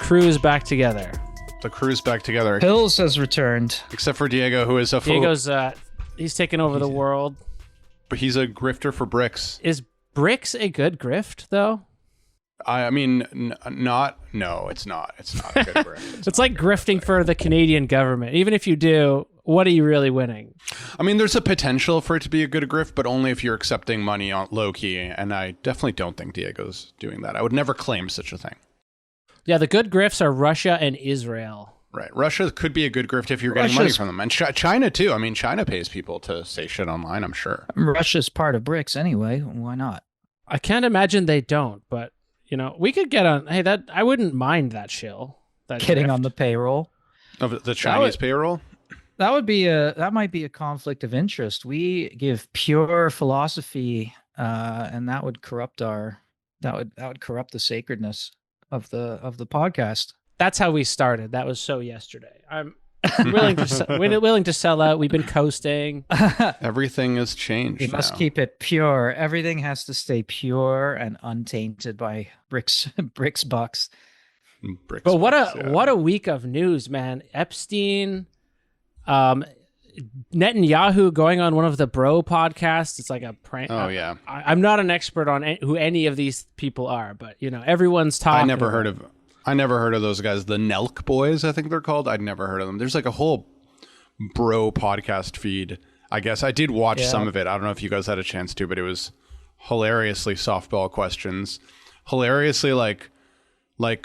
crew's back together. The crew's back together. Hills has returned. Except for Diego, who is Diego's, he's taken over the world. But he's a grifter for bricks. Is bricks a good grift, though? I mean, no, it's not. It's not a good grift. It's like grifting for the Canadian government. Even if you do, what are you really winning? I mean, there's a potential for it to be a good grift, but only if you're accepting money on low key. And I definitely don't think Diego's doing that. I would never claim such a thing. Yeah, the good grifts are Russia and Israel. Right. Russia could be a good grift if you're getting money from them. And China, too. I mean, China pays people to say shit online, I'm sure. Russia's part of BRICS anyway. Why not? I can't imagine they don't, but, you know, we could get on... Hey, I wouldn't mind that shill. That Getting grift. on the payroll. Of the Chinese payroll? That might be a conflict of interest. We give pure philosophy, and that would corrupt corrupt the sacredness of the podcast. That's how we started. That was so yesterday. I'm willing to sell out. We've been coasting. Everything has changed. We must keep it pure. Everything has to stay pure and untainted by bricks bucks. But what a week of news, man. Epstein, Netanyahu going on one of the bro podcasts. It's like a prank. Oh yeah. I'm not an expert on who any of these people are, but you know everyone's talking. I never heard of those guys. The Nelk Boys, I think they're called. I'd never heard of them. There's like a whole bro podcast feed. I guess I did watch some of it. I don't know if you guys had a chance to, but it was hilariously softball questions, hilariously like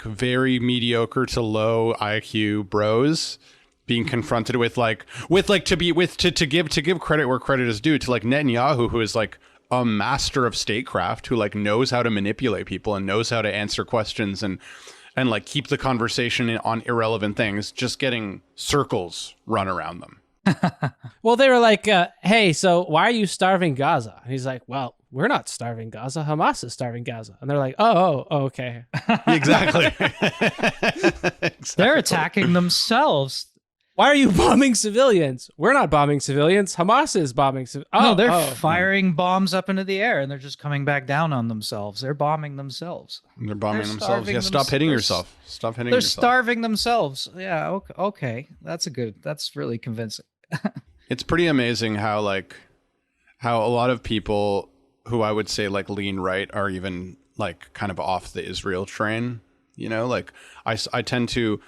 very mediocre to low IQ bros being confronted with to give credit where credit is due to like Netanyahu, who is like a master of statecraft, who like knows how to manipulate people and knows how to answer questions and like keep the conversation on irrelevant things, just getting circles run around them. Well, they were like, hey, so why are you starving Gaza? And he's like, well, we're not starving Gaza. Hamas is starving Gaza. And they're like, oh okay. Exactly. They're attacking themselves. Why are you bombing civilians? We're not bombing civilians. Hamas is bombing civilians. No, they're firing bombs up into the air, and they're just coming back down on themselves. They're bombing themselves. They're bombing themselves. Yeah, stop hitting yourself. Stop hitting yourself. They're starving themselves. Yeah, okay. That's really convincing. It's pretty amazing how a lot of people who I would say like lean right are even like kind of off the Israel train. You know, like I tend to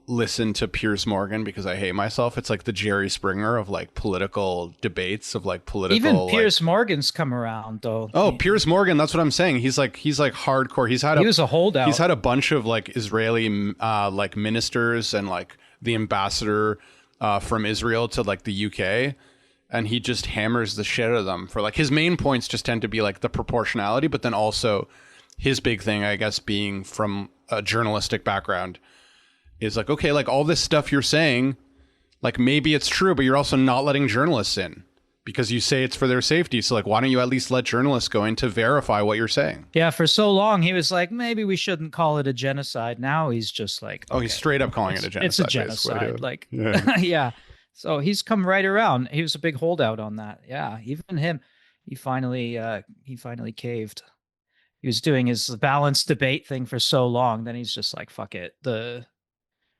listen to Piers Morgan because I hate myself. It's like the Jerry Springer of like political debates of like political. Even Piers Morgan's come around though. Oh, Piers Morgan. That's what I'm saying. He's like hardcore. He was a holdout. He's had a bunch of like Israeli like ministers and like the ambassador from Israel to like the UK. And he just hammers the shit out of them for like his main points just tend to be like the proportionality, but then also his big thing, I guess, being from a journalistic background is like, okay, like all this stuff you're saying, like maybe it's true, but you're also not letting journalists in because you say it's for their safety. So like, why don't you at least let journalists go in to verify what you're saying? Yeah, for so long he was like, maybe we shouldn't call it a genocide. Now he's just like, okay, he's straight up calling it a genocide. It's a genocide. Like, yeah. So he's come right around. He was a big holdout on that. Yeah, even him, he finally caved. He was doing his balanced debate thing for so long. Then he's just like, fuck it.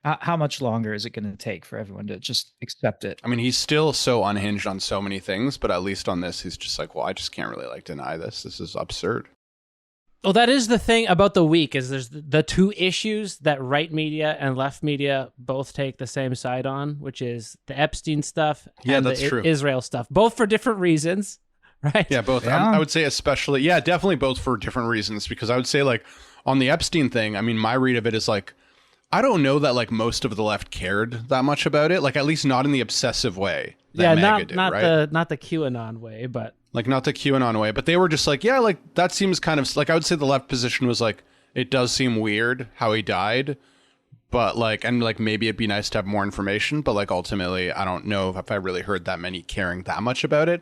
How much longer is it going to take for everyone to just accept it? I mean, he's still so unhinged on so many things, but at least on this, he's just like, well, I just can't really like deny this. This is absurd. Well, that is the thing about the week is there's the two issues that right media and left media both take the same side on, which is the Epstein stuff and the Israel stuff, both for different reasons, right? Yeah, both. Yeah. I would say especially, yeah, definitely both for different reasons, because I would say like on the Epstein thing, I mean, my read of it is like, I don't know that like most of the left cared that much about it, like at least not in the obsessive way that MAGA did, right? Not the QAnon way, but like not the QAnon way, but they were just like, yeah, like that seems kind of like, I would say the left position was like, it does seem weird how he died, but like, and like maybe it'd be nice to have more information, but like ultimately, I don't know if I really heard that many caring that much about it.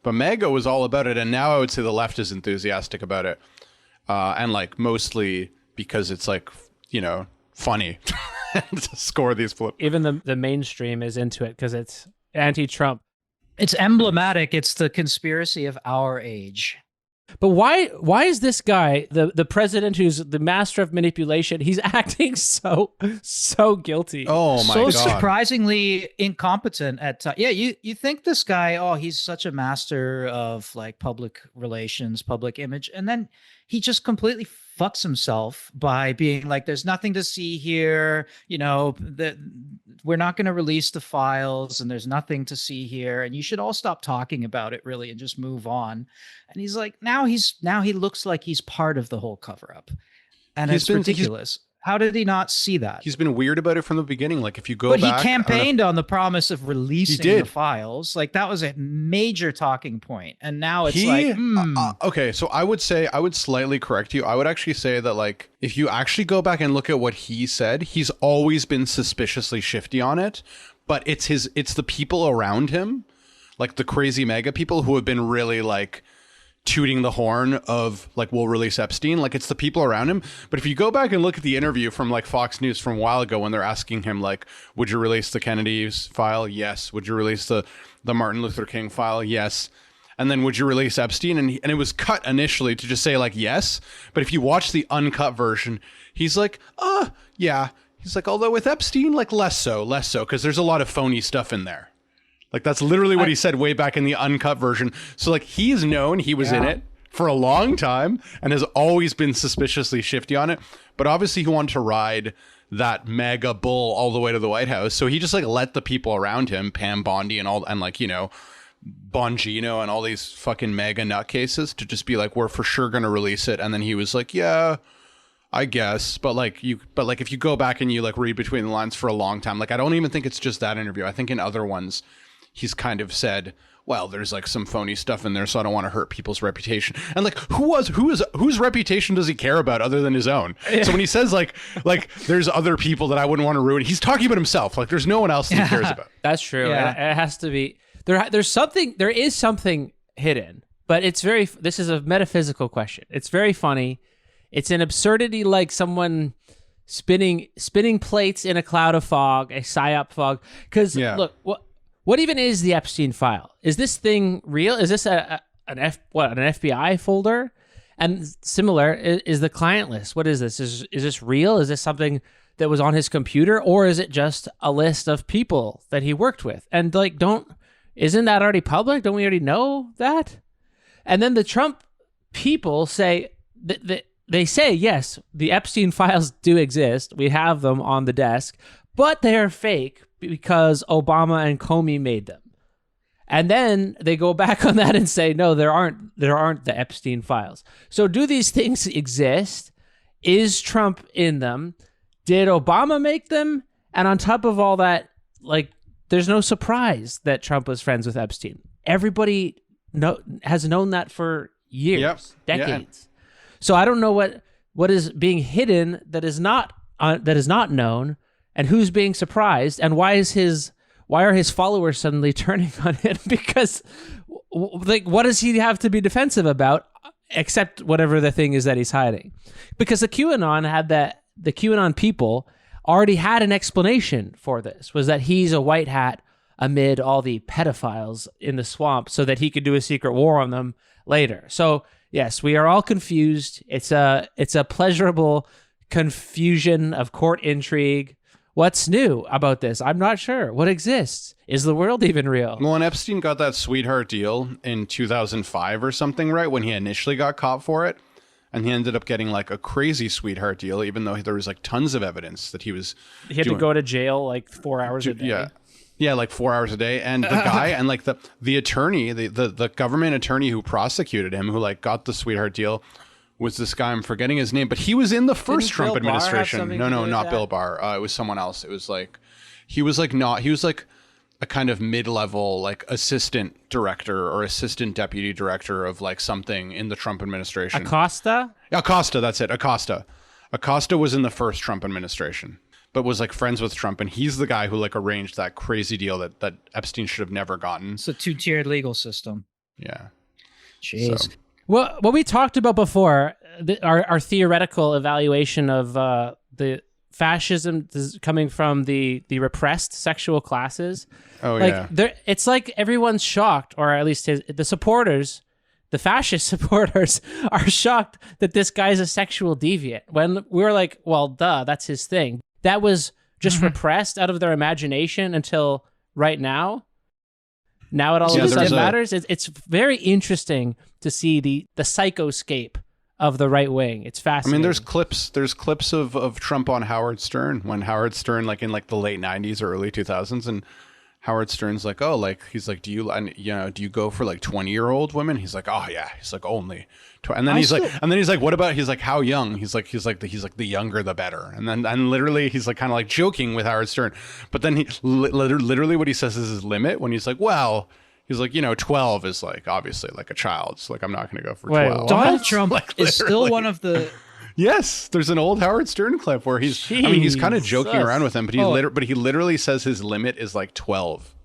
But MAGA was all about it, and now I would say the left is enthusiastic about it, and like mostly because it's like, you know, funny to score these flips. Even the mainstream is into it because it's anti-Trump. It's emblematic. It's the conspiracy of our age. But why is this guy, the president who's the master of manipulation, he's acting so guilty? Oh my God. So surprisingly incompetent at times. Yeah, you think this guy, he's such a master of like public relations, public image, and then he just completely fucks himself by being like, there's nothing to see here, that we're not going to release the files and there's nothing to see here, and you should all stop talking about it really and just move on. And he's like, now he looks like he's part of the whole cover up, and it's ridiculous. How did he not see that? He's been weird about it from the beginning. Like, if you go back... But he campaigned on the promise of releasing the files. Like, that was a major talking point. And now it's okay, so I would slightly correct you. I would actually say that, like, if you actually go back and look at what he said, he's always been suspiciously shifty on it. But it's the people around him, like the crazy mega people who have been really, like, tooting the horn of like, we'll release Epstein. Like, it's the people around him. But if you go back and look at the interview from like Fox News from a while ago, when they're asking him like, would you release the Kennedy's file? Yes. Would you release the Martin Luther King file? Yes. And then would you release Epstein? And it was cut initially to just say like, yes. But if you watch the uncut version, he's like, yeah. He's like, although with Epstein, like less so, because there's a lot of phony stuff in there. Like, that's literally what he said way back in the uncut version. So, like, he's known he was in it for a long time and has always been suspiciously shifty on it. But obviously he wanted to ride that mega bull all the way to the White House. So he just, like, let the people around him, Pam Bondi and Bongino and all these fucking mega nutcases, to just be like, we're for sure going to release it. And then he was like, yeah, I guess. But if you go back and you, like, read between the lines for a long time, like, I don't even think it's just that interview. I think in other ones, he's kind of said, well, there's like some phony stuff in there, so I don't want to hurt people's reputation. And like, whose reputation does he care about other than his own? Yeah. So when he says like there's other people that I wouldn't want to ruin, he's talking about himself. Like, there's no one else that he cares about. That's true. Yeah. It has to be there is something hidden, but this is a metaphysical question. It's very funny. It's an absurdity, like someone spinning plates in a cloud of fog, a psyop fog. Because look, what even is the Epstein file? Is this thing real? Is this an FBI folder? And similar is the client list. What is this? Is this real? Is this something that was on his computer, or is it just a list of people that he worked with? And like, isn't that already public? Don't we already know that? And then the Trump people say that they say, yes, the Epstein files do exist. We have them on the desk, but they are fake because Obama and Comey made them. And then they go back on that and say, no, there aren't the Epstein files. So do these things exist? Is Trump in them? Did Obama make them? And on top of all that, like, there's no surprise that Trump was friends with Epstein. Everybody has known that for years, decades. Yeah. So I don't know what is being hidden that is not known, and who's being surprised, and why are his followers suddenly turning on him? Because, like, what does he have to be defensive about, except whatever the thing is that he's hiding? Because the QAnon people already had an explanation for this, was that he's a white hat amid all the pedophiles in the swamp so that he could do a secret war on them later. So yes, we are all confused. It's a pleasurable confusion of court intrigue. What's new about this? I'm not sure. What exists? Is the world even real? Well, and Epstein got that sweetheart deal in 2005 or something, right? When he initially got caught for it. And he ended up getting like a crazy sweetheart deal, even though there was like tons of evidence that he had to go to jail like 4 hours a day. Yeah, like 4 hours a day. And the guy and like the attorney, the government attorney who prosecuted him, who like got the sweetheart deal, was this guy. I'm forgetting his name, but he was in the first Trump administration. No, not Bill Barr. It was someone else. It was like he was like a kind of mid-level like assistant director or assistant deputy director of like something in the Trump administration. Acosta, that's it. Acosta was in the first Trump administration, but was like friends with Trump, and he's the guy who like arranged that crazy deal that Epstein should have never gotten. It's a two-tiered legal system. Yeah. Jeez. So. Well, what we talked about before, our theoretical evaluation of the fascism is coming from the repressed sexual classes. Oh, like, yeah. It's like everyone's shocked, or at least the supporters, the fascist supporters are shocked that this guy's a sexual deviant. When we're like, well, duh, that's his thing. That was just repressed out of their imagination until right now. Now it all of a sudden matters. It's very interesting to see the psychoscape of the right wing. It's fascinating. I mean, there's clips of Trump on Howard Stern, when Howard Stern, like in like the late 90s or early 2000s, and Howard Stern's like, oh, like, he's like, do you go for like 20-year-old women? He's like, oh yeah. He's like, only. And then he's like, what about? He's like, how young? He's like, the younger the better. And literally, he's like kind of like joking with Howard Stern, but then he literally what he says is his limit when he's like, well, he's like, 12 is like obviously like a child. So like, I'm not going to go for 12. Donald Trump like, is still one of the. Yes, there's an old Howard Stern clip where he's kind of joking around with him, but he literally says his limit is like 12.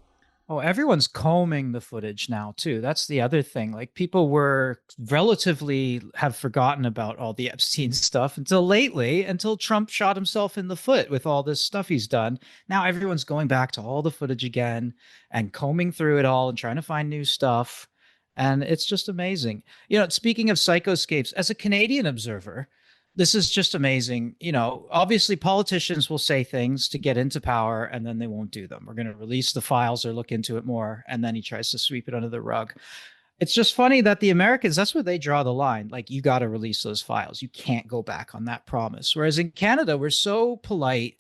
Oh, everyone's combing the footage now too. That's the other thing. Like, people were relatively have forgotten about all the Epstein stuff until Trump shot himself in the foot with all this stuff he's done. Now everyone's going back to all the footage again and combing through it all and trying to find new stuff. And it's just amazing. Speaking of psychoscapes, as a Canadian observer, this is just amazing. Obviously politicians will say things to get into power and then they won't do them. We're going to release the files or look into it more. And then he tries to sweep it under the rug. It's just funny that the Americans, that's where they draw the line. Like, you got to release those files. You can't go back on that promise. Whereas in Canada, we're so polite.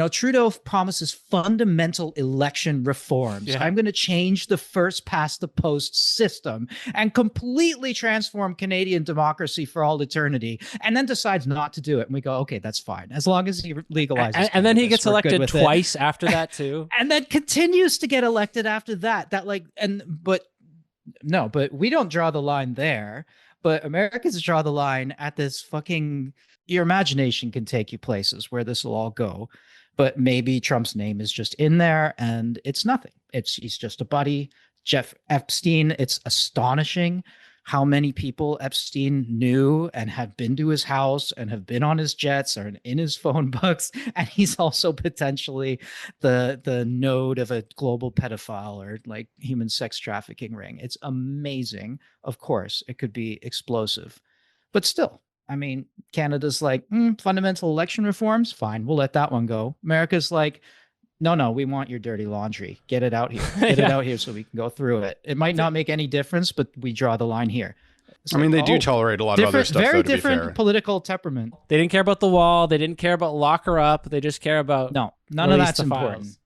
Trudeau promises fundamental election reforms. Yeah. I'm going to change the first past the post system and completely transform Canadian democracy for all eternity, and then decides not to do it. And we go, okay, that's fine. As long as he legalizes. And then he gets elected twice after that too. And then continues to get elected after that. But we don't draw the line there. But Americans draw the line at this fucking, your imagination can take you places where this will all go. But maybe Trump's name is just in there and it's nothing. He's just a buddy. Jeff Epstein, it's astonishing how many people Epstein knew and have been to his house and have been on his jets or in his phone books. And he's also potentially the node of a global pedophile or like human sex trafficking ring. It's amazing. Of course, it could be explosive, but still. I mean, Canada's like, fundamental election reforms, fine, we'll let that one go. America's like, no, we want your dirty laundry. Get it out here. Get it out here so we can go through it. It might not make any difference, but we draw the line here. They do tolerate a lot of other stuff. Very different political temperament. They didn't care about the wall. They didn't care about lock her up. They just care about none of that's important.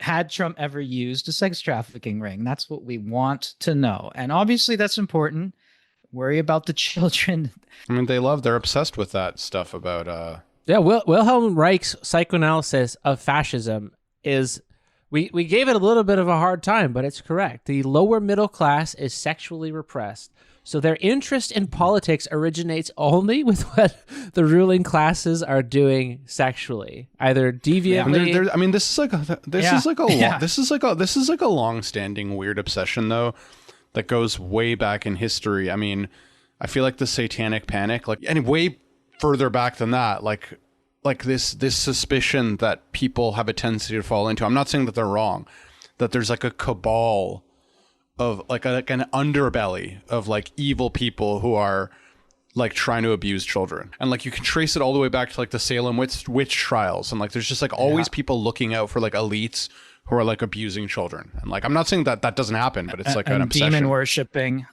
Had Trump ever used a sex trafficking ring? That's what we want to know. And obviously that's important. Worry about the children. They're obsessed with that stuff about Wilhelm Reich's psychoanalysis of fascism is, we gave it a little bit of a hard time, but it's correct. The lower middle class is sexually repressed. So their interest in politics originates only with what the ruling classes are doing sexually, either deviantly. This is like a long-standing weird obsession though, that goes way back in history. I mean, I feel like the Satanic Panic, and way further back than that, like this suspicion that people have a tendency to fall into. I'm not saying that they're wrong, that there's like a cabal of like an underbelly of like evil people who are like trying to abuse children. And like you can trace it all the way back to like the Salem witch trials. And like there's just like always people looking out for like elites who are like abusing children. And like I'm not saying that doesn't happen, but it's like an obsession. Demon worshipping.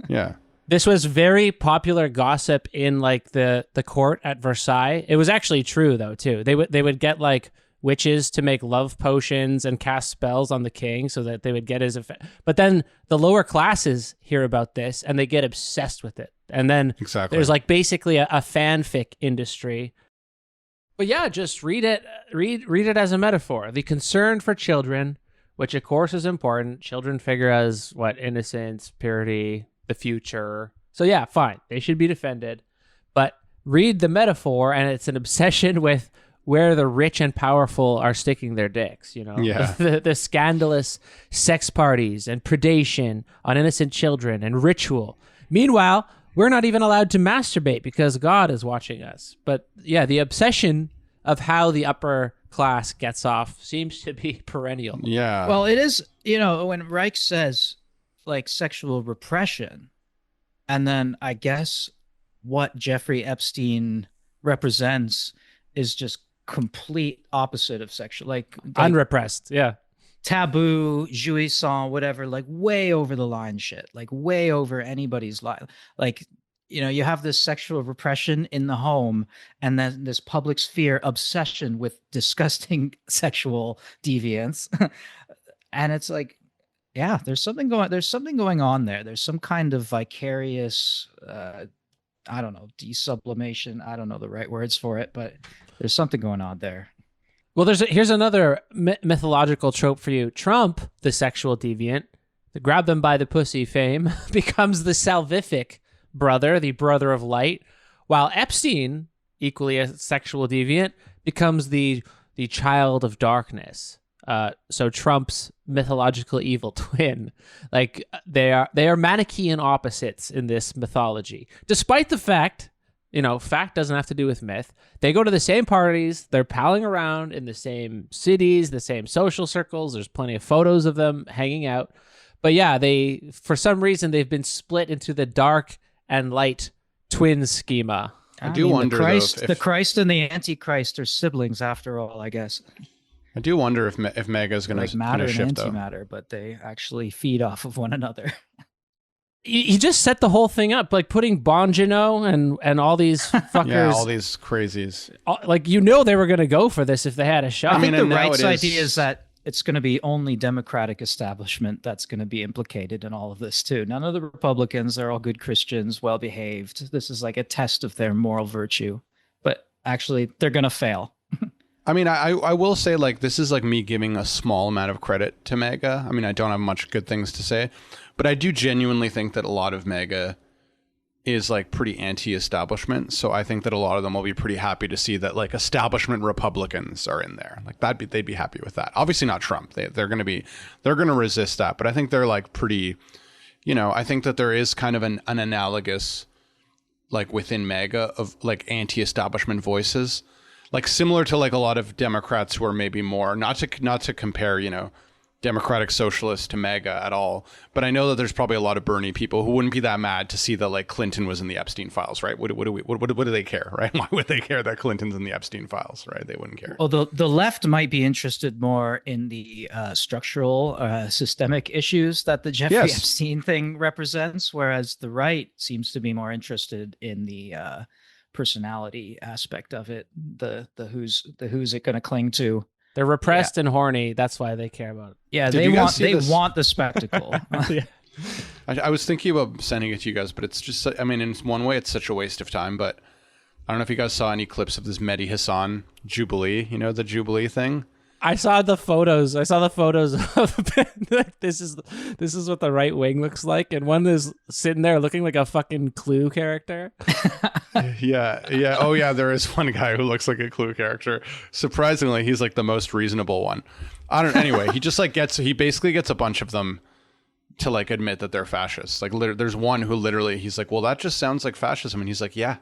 Yeah. This was very popular gossip in like the court at Versailles. It was actually true though too. They would get like witches to make love potions and cast spells on the king so that they would get his effect. But then the lower classes hear about this and they get obsessed with it. And then there's like basically a fanfic industry. But yeah, just read it as a metaphor. The concern for children, which of course is important. Children figure as what? Innocence, purity, the future. So yeah, fine. They should be defended. But read the metaphor, and it's an obsession with where the rich and powerful are sticking their dicks, you know? Yeah. The scandalous sex parties and predation on innocent children and ritual. Meanwhile, we're not even allowed to masturbate because God is watching us. But yeah, the obsession of how the upper class gets off seems to be perennial. Yeah. Well, it is, when Reich says like sexual repression. And then I guess what Jeffrey Epstein represents is just complete opposite of sexual, like unrepressed, yeah, taboo, jouissant, whatever, like way over the line shit, like way over anybody's line. Like, you know, you have this sexual repression in the home, and then this public sphere obsession with disgusting sexual deviance. And it's like, yeah, there's something going on there. There's some kind of vicarious I don't know, desublimation. I don't know the right words for it, but there's something going on there. Well, here's another mythological trope for you. Trump, the sexual deviant, the grab them by the pussy fame, becomes the salvific brother, the brother of light, while Epstein, equally a sexual deviant, becomes the child of darkness. So Trump's mythological evil twin, like they are Manichaean opposites in this mythology, despite the fact, you know, fact doesn't have to do with myth. They go to the same parties, they're palling around in the same cities, the same social circles. There's plenty of photos of them hanging out. But yeah, for some reason, they've been split into the dark and light twin schema. I do wonder the Christ and the Antichrist are siblings after all, I guess. I do wonder if MAGA is going like to matter and shift, antimatter, but they actually feed off of one another. He just set the whole thing up, like putting Bongino and all these fuckers. Yeah, all these crazies. Like, you know, they were going to go for this if they had a shot. I think the right's idea is that it's going to be only Democratic establishment that's going to be implicated in all of this too. None of the Republicans, they're all good Christians, well behaved. This is like a test of their moral virtue, but actually they're going to fail. I mean, I will say, like, this is like me giving a small amount of credit to MAGA. I mean, I don't have much good things to say, but I do genuinely think that a lot of MAGA is like pretty anti-establishment. So I think that a lot of them will be pretty happy to see that like establishment Republicans are in there. Like they'd be happy with that. Obviously not Trump. They're going to resist that. But I think they're like pretty, you know, I think that there is kind of an analogous, like within MAGA of like anti-establishment voices. Like similar to like a lot of Democrats who are maybe more, not to compare, you know, Democratic Socialists to MAGA at all, but I know that there's probably a lot of Bernie people who wouldn't be that mad to see that like Clinton was in the Epstein files, right? What do they care, right? Why would they care that Clinton's in the Epstein files, right? They wouldn't care. Well, the left might be interested more in the structural, systemic issues that the Jeffrey Epstein thing represents, whereas the right seems to be more interested in the personality aspect of it. The who's it going to cling to. They're repressed and horny. That's why they care about it. Yeah, they want the spectacle. Yeah. I was thinking about sending it to you guys, but it's just, I mean, in one way, it's such a waste of time. But I don't know if you guys saw any clips of this Mehdi Hassan Jubilee. You know, the Jubilee thing. I saw the photos. of this is what the right wing looks like, and one is sitting there looking like a fucking Clue character. Yeah. Oh yeah, there is one guy who looks like a Clue character. Surprisingly, he's like the most reasonable one. Anyway, he just like he basically gets a bunch of them to like admit that they're fascists. Like there's one who literally, he's like, well, that just sounds like fascism, and he's like, yeah.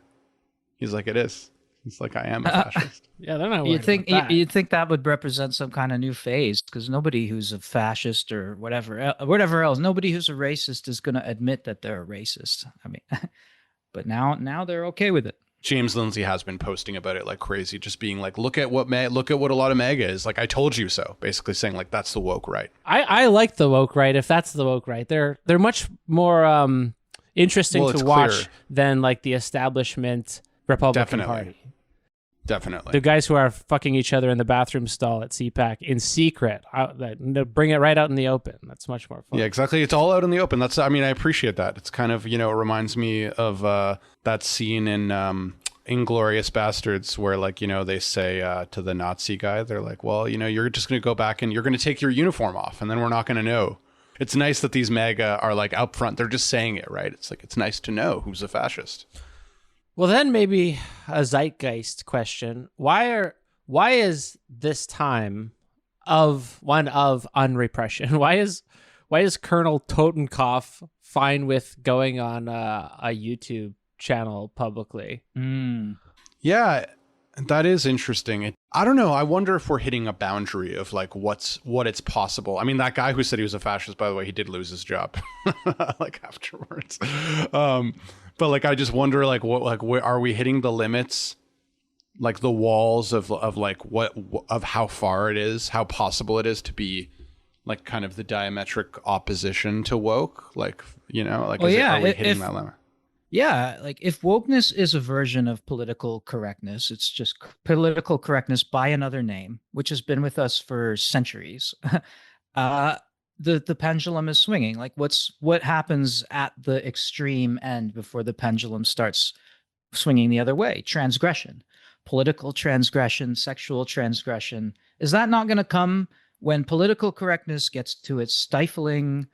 He's like, it is. He's like, I am a fascist. Yeah, they're not worried about that. You'd think that would represent some kind of new phase, because nobody who's a fascist or whatever else, nobody who's a racist is going to admit that they're a racist. I mean, but now they're okay with it. James Lindsay has been posting about it like crazy, just being like, look at what a lot of MAGA is. Like, I told you so. Basically saying like, that's the woke right. I like the woke right. If that's the woke right, they're much more interesting to watch than like the establishment Republican Party. Definitely. The guys who are fucking each other in the bathroom stall at CPAC in secret, bring it right out in the open. That's much more fun. Yeah, exactly. It's all out in the open. I appreciate that. It's kind of, you know, it reminds me of that scene in Inglourious Bastards where, like, you know, they say to the Nazi guy, they're like, well, you know, you're just going to go back and you're going to take your uniform off and then we're not going to know. It's nice that these MAGA are like up front. They're just saying it, right? It's like, it's nice to know who's a fascist. Well, then maybe a zeitgeist question. Why is this time one of unrepression? Why is Colonel Totenkopf fine with going on a YouTube channel publicly? Yeah, That is interesting. I don't know. I wonder if we're hitting a boundary of like what it's possible. I mean, that guy who said he was a fascist, by the way, he did lose his job like afterwards. But like, I just wonder like where are we hitting the limits, like the walls of like of how far it is, how possible it is to be like kind of the diametric opposition to woke, like, you know, like are we hitting that limit? Yeah, like if wokeness is a version of political correctness, it's just political correctness by another name, which has been with us for centuries. The pendulum is swinging. Like what happens at the extreme end before the pendulum starts swinging the other way? Transgression, political transgression, sexual transgression. Is that not going to come when political correctness gets to its stifling,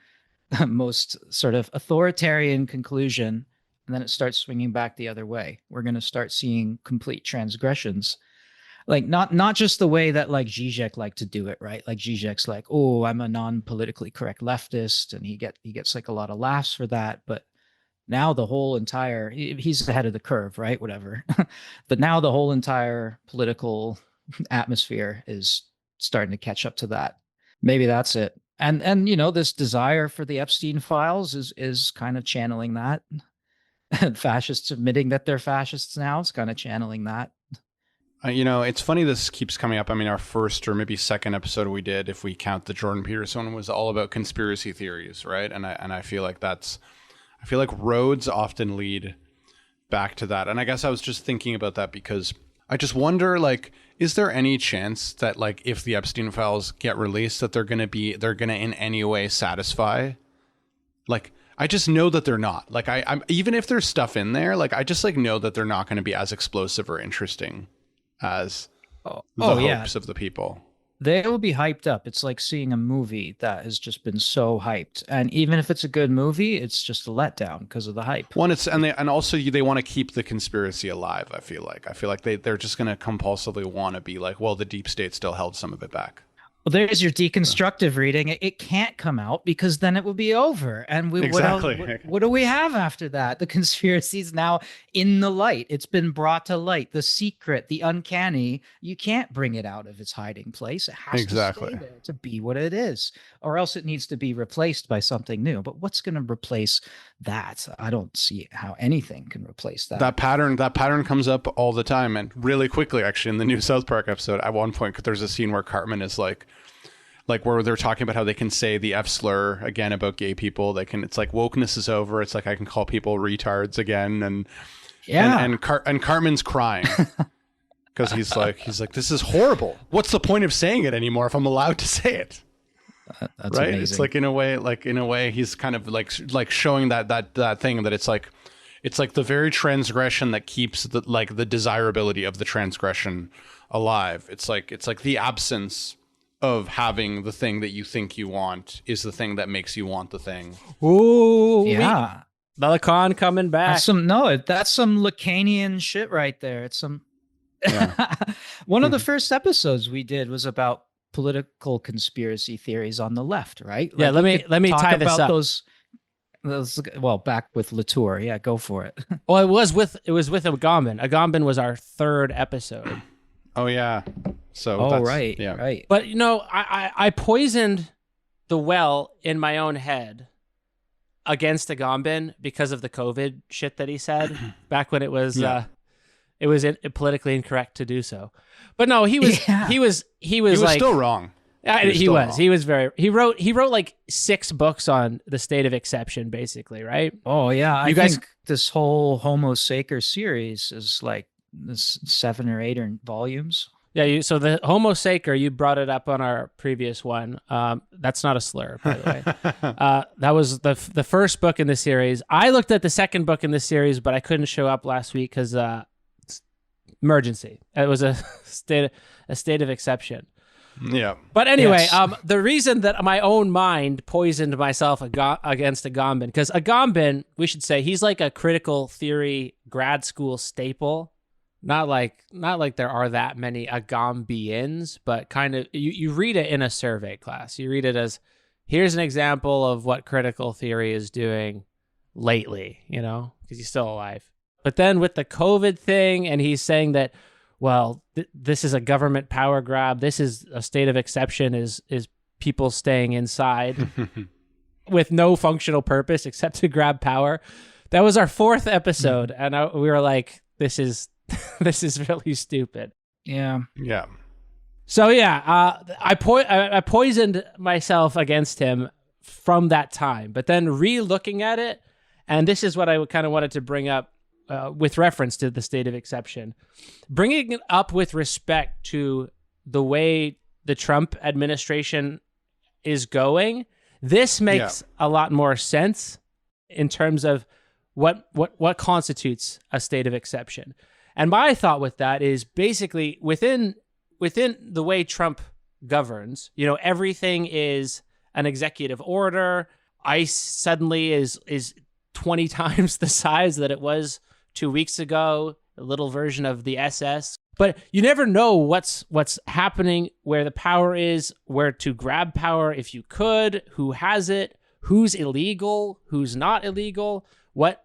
most sort of authoritarian conclusion? And then it starts swinging back the other way. We're going to start seeing complete transgressions, like not just the way that like Zizek liked to do it, right? Like Zizek's like, oh, I'm a non-politically correct leftist, and he gets like a lot of laughs for that. But now the whole entire he's ahead of the curve, right? Whatever. But now the whole entire political atmosphere is starting to catch up to that. Maybe that's it. And you know, this desire for the Epstein files is kind of channeling that. Fascists admitting that they're fascists now is kind of channeling that. You know, it's funny this keeps coming up. I mean, our first or maybe second episode we did, if we count the Jordan Peterson one, was all about conspiracy theories, right? And I feel like roads often lead back to that. And I guess I was just thinking about that because I just wonder, like, is there any chance that like if the Epstein files get released that they're gonna in any way satisfy, like, I just know that they're not. Like, I'm even if there's stuff in there, like, I just like know that they're not going to be as explosive or interesting as the hopes of the people. They will be hyped up. It's like seeing a movie that has just been so hyped, and even if it's a good movie, it's just a letdown because of the hype. One, and also they want to keep the conspiracy alive. I feel like they're just going to compulsively want to be like, well, the deep state still held some of it back. Well, there's your deconstructive reading. It can't come out because then it will be over. And exactly. What do we have after that? The conspiracy is now in the light. It's been brought to light. The secret, the uncanny, you can't bring it out of its hiding place. It has to stay there to be what it is, or else it needs to be replaced by something new. But what's going to replace that? I don't see how anything can replace that. That pattern comes up all the time, and really quickly, actually, in the new South Park episode, at one point, there's a scene where Cartman is like where they're talking about how they can say the F slur again about gay people. It's like wokeness is over. It's like I can call people retards again, and Cartman's crying because he's like this is horrible. What's the point of saying it anymore if I'm allowed to say it? That's right. Amazing. It's like in a way he's kind of like showing that thing that it's like the very transgression that keeps the desirability of the transgression alive. It's like the absence of having the thing that you think you want is the thing that makes you want the thing. Ooh, yeah. Lacan coming back. That's some Lacanian shit right there. It's some. Yeah. One of the first episodes we did was about political conspiracy theories on the left, right? Yeah, like let me tie this up. Those back with Latour. Yeah, go for it. Well, it was with Agamben. Agamben was our third episode. Oh yeah. So right. But you know, I poisoned the well in my own head against Agamben because of the COVID shit that he said back when it was politically incorrect to do so. But no, he was like still wrong. He wrote like 6 books on the state of exception, basically, right? Oh yeah, I think this whole Homo Sacer series is like this 7 or 8 volumes. Yeah, so the Homo Sacer, you brought it up on our previous one. That's not a slur, by the way. That was the first book in the series. I looked at the second book in the series, but I couldn't show up last week because emergency. It was a state of exception. Yeah. But anyway, the reason that my own mind poisoned myself against Agamben, because Agamben, we should say, he's like a critical theory grad school staple. Not like there are that many Agambians, but kind of you read it in a survey class. You read it as, here's an example of what critical theory is doing lately, you know, because he's still alive. But then with the COVID thing, and he's saying that well, this is a government power grab. This is a state of exception, is people staying inside with no functional purpose except to grab power. That was our 4th episode, and we were like, this is really stupid. Yeah. Yeah. So yeah, I poisoned myself against him from that time, but then re-looking at it, and this is what I kind of wanted to bring up with reference to the state of exception, bringing it up with respect to the way the Trump administration is going. This makes a lot more sense in terms of what constitutes a state of exception. And my thought with that is basically within the way Trump governs, everything is an executive order. ICE suddenly is 20 times the size that it was 2 weeks ago, a little version of the SS. But you never know what's happening, where the power is, where to grab power if you could, who has it, who's illegal, who's not illegal, what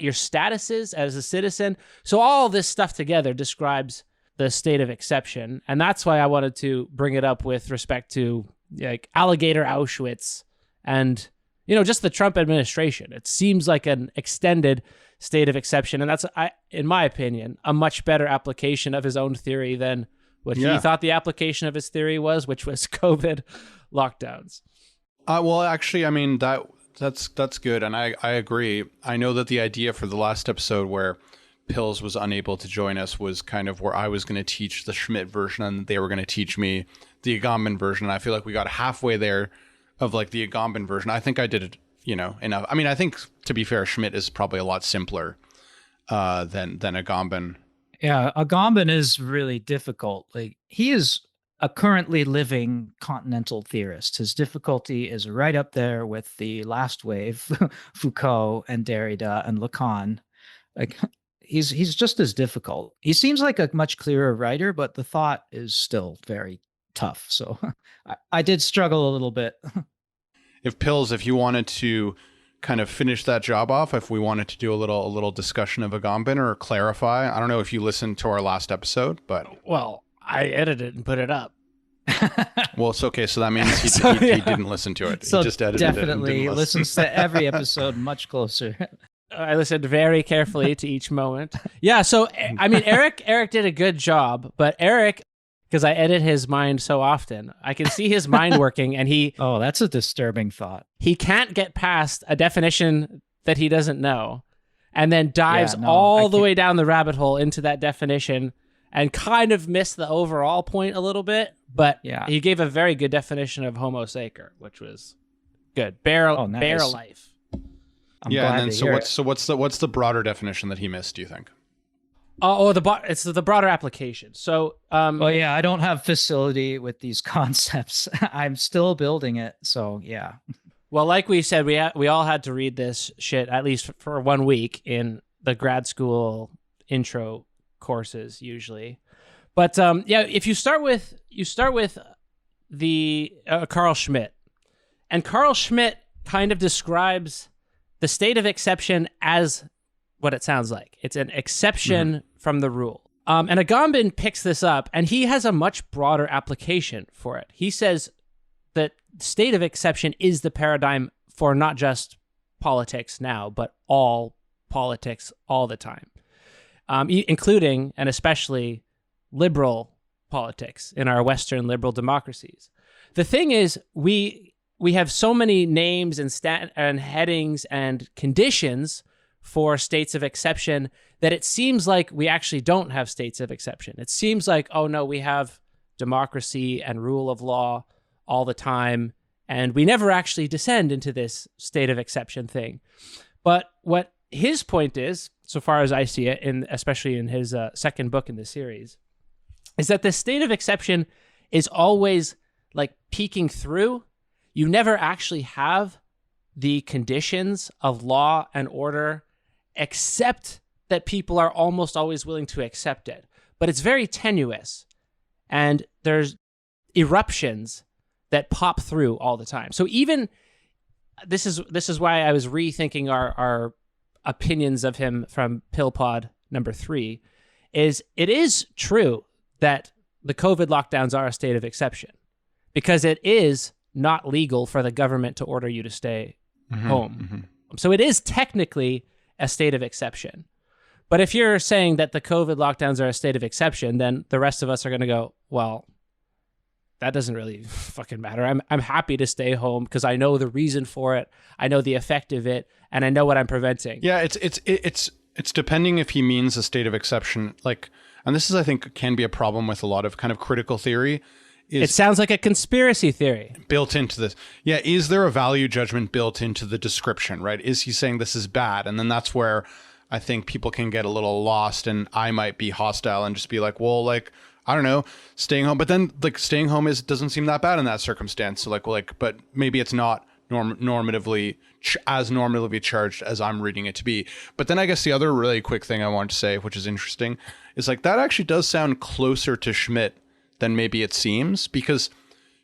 your status is as a citizen. So all this stuff together describes the state of exception. And that's why I wanted to bring it up with respect to like alligator Auschwitz and, just the Trump administration. It seems like an extended state of exception. And that's, in my opinion, a much better application of his own theory than what he thought the application of his theory was, which was COVID lockdowns. Well, actually, I mean, that's good. And I agree. I know that the idea for the last episode where Pills was unable to join us was kind of where I was going to teach the Schmidt version and they were going to teach me the Agamben version. I feel like we got halfway there of like the Agamben version. I think I did it, enough. I mean, I think, to be fair, Schmidt is probably a lot simpler than Agamben. Yeah, Agamben is really difficult. Like, he is a currently living continental theorist. His difficulty is right up there with the last wave, Foucault and Derrida and Lacan. Like, he's just as difficult. He seems like a much clearer writer, but the thought is still very tough. So I did struggle a little bit. If you wanted to kind of finish that job off, if we wanted to do a little discussion of Agamben or clarify, I don't know if you listened to our last episode, but well, I edited it and put it up. Well, it's okay. So that means he didn't listen to it. So he just edited it. Definitely listens to every episode much closer. I listened very carefully to each moment. Yeah, so I mean, Eric did a good job, but Eric, because I edit his mind so often, I can see his mind working, and oh, that's a disturbing thought. He can't get past a definition that he doesn't know, and then dives all the way down the rabbit hole into that definition, and kind of missed the overall point a little bit. But he gave a very good definition of Homo Sacer, which was good. Bare life. What's the broader definition that he missed, do you think? It's the broader application. So, I don't have facility with these concepts. I'm still building it. So, yeah. Well, like we said, we all had to read this shit at least for 1 week in the grad school intro courses usually. But if you start with the Carl Schmitt, and Carl Schmitt kind of describes the state of exception as what it sounds like. It's an exception from the rule. And Agamben picks this up, and he has a much broader application for it. He says that state of exception is the paradigm for not just politics now, but all politics all the time, including and especially liberal politics in our Western liberal democracies. The thing is, we have so many names and headings and conditions for states of exception that it seems like we actually don't have states of exception. It seems like, oh no, we have democracy and rule of law all the time, and we never actually descend into this state of exception thing. But what his point is, so far as I see it, especially in his second book in the series, is that the state of exception is always like peeking through. You never actually have the conditions of law and order, except that people are almost always willing to accept it. But it's very tenuous, and there's eruptions that pop through all the time. So even this is why I was rethinking our opinions of him from Pill Pod number 3, is it is true that the COVID lockdowns are a state of exception because it is not legal for the government to order you to stay home. So it is technically a state of exception. But if you're saying that the COVID lockdowns are a state of exception, then the rest of us are going to go, well, that doesn't really fucking matter. I'm happy to stay home because I know the reason for it. I know the effect of it, and I know what I'm preventing. Yeah, it's depending if he means a state of exception. Like, and this is, I think, can be a problem with a lot of kind of critical theory. It sounds like a conspiracy theory built into this. Yeah, is there a value judgment built into the description, right? Is he saying this is bad? And then that's where I think people can get a little lost, and I might be hostile and just be like, well, like, I don't know, staying home. But then like staying home doesn't seem that bad in that circumstance. So like, but maybe it's not normatively charged as I'm reading it to be. But then I guess the other really quick thing I want to say, which is interesting, is like that actually does sound closer to Schmitt than maybe it seems, because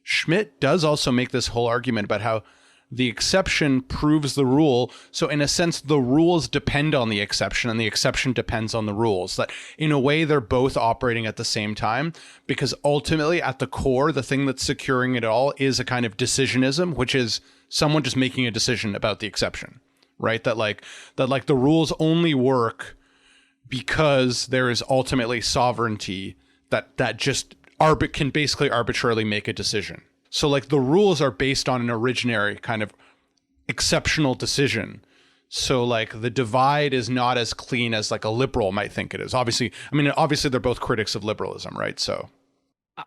Schmitt does also make this whole argument about how the exception proves the rule. So in a sense, the rules depend on the exception and the exception depends on the rules. That in a way, they're both operating at the same time, because ultimately at the core, the thing that's securing it all is a kind of decisionism, which is someone just making a decision about the exception, right? That the rules only work because there is ultimately sovereignty that just can basically arbitrarily make a decision. So like the rules are based on an originary kind of exceptional decision. So like the divide is not as clean as like a liberal might think it is. Obviously they're both critics of liberalism, right? So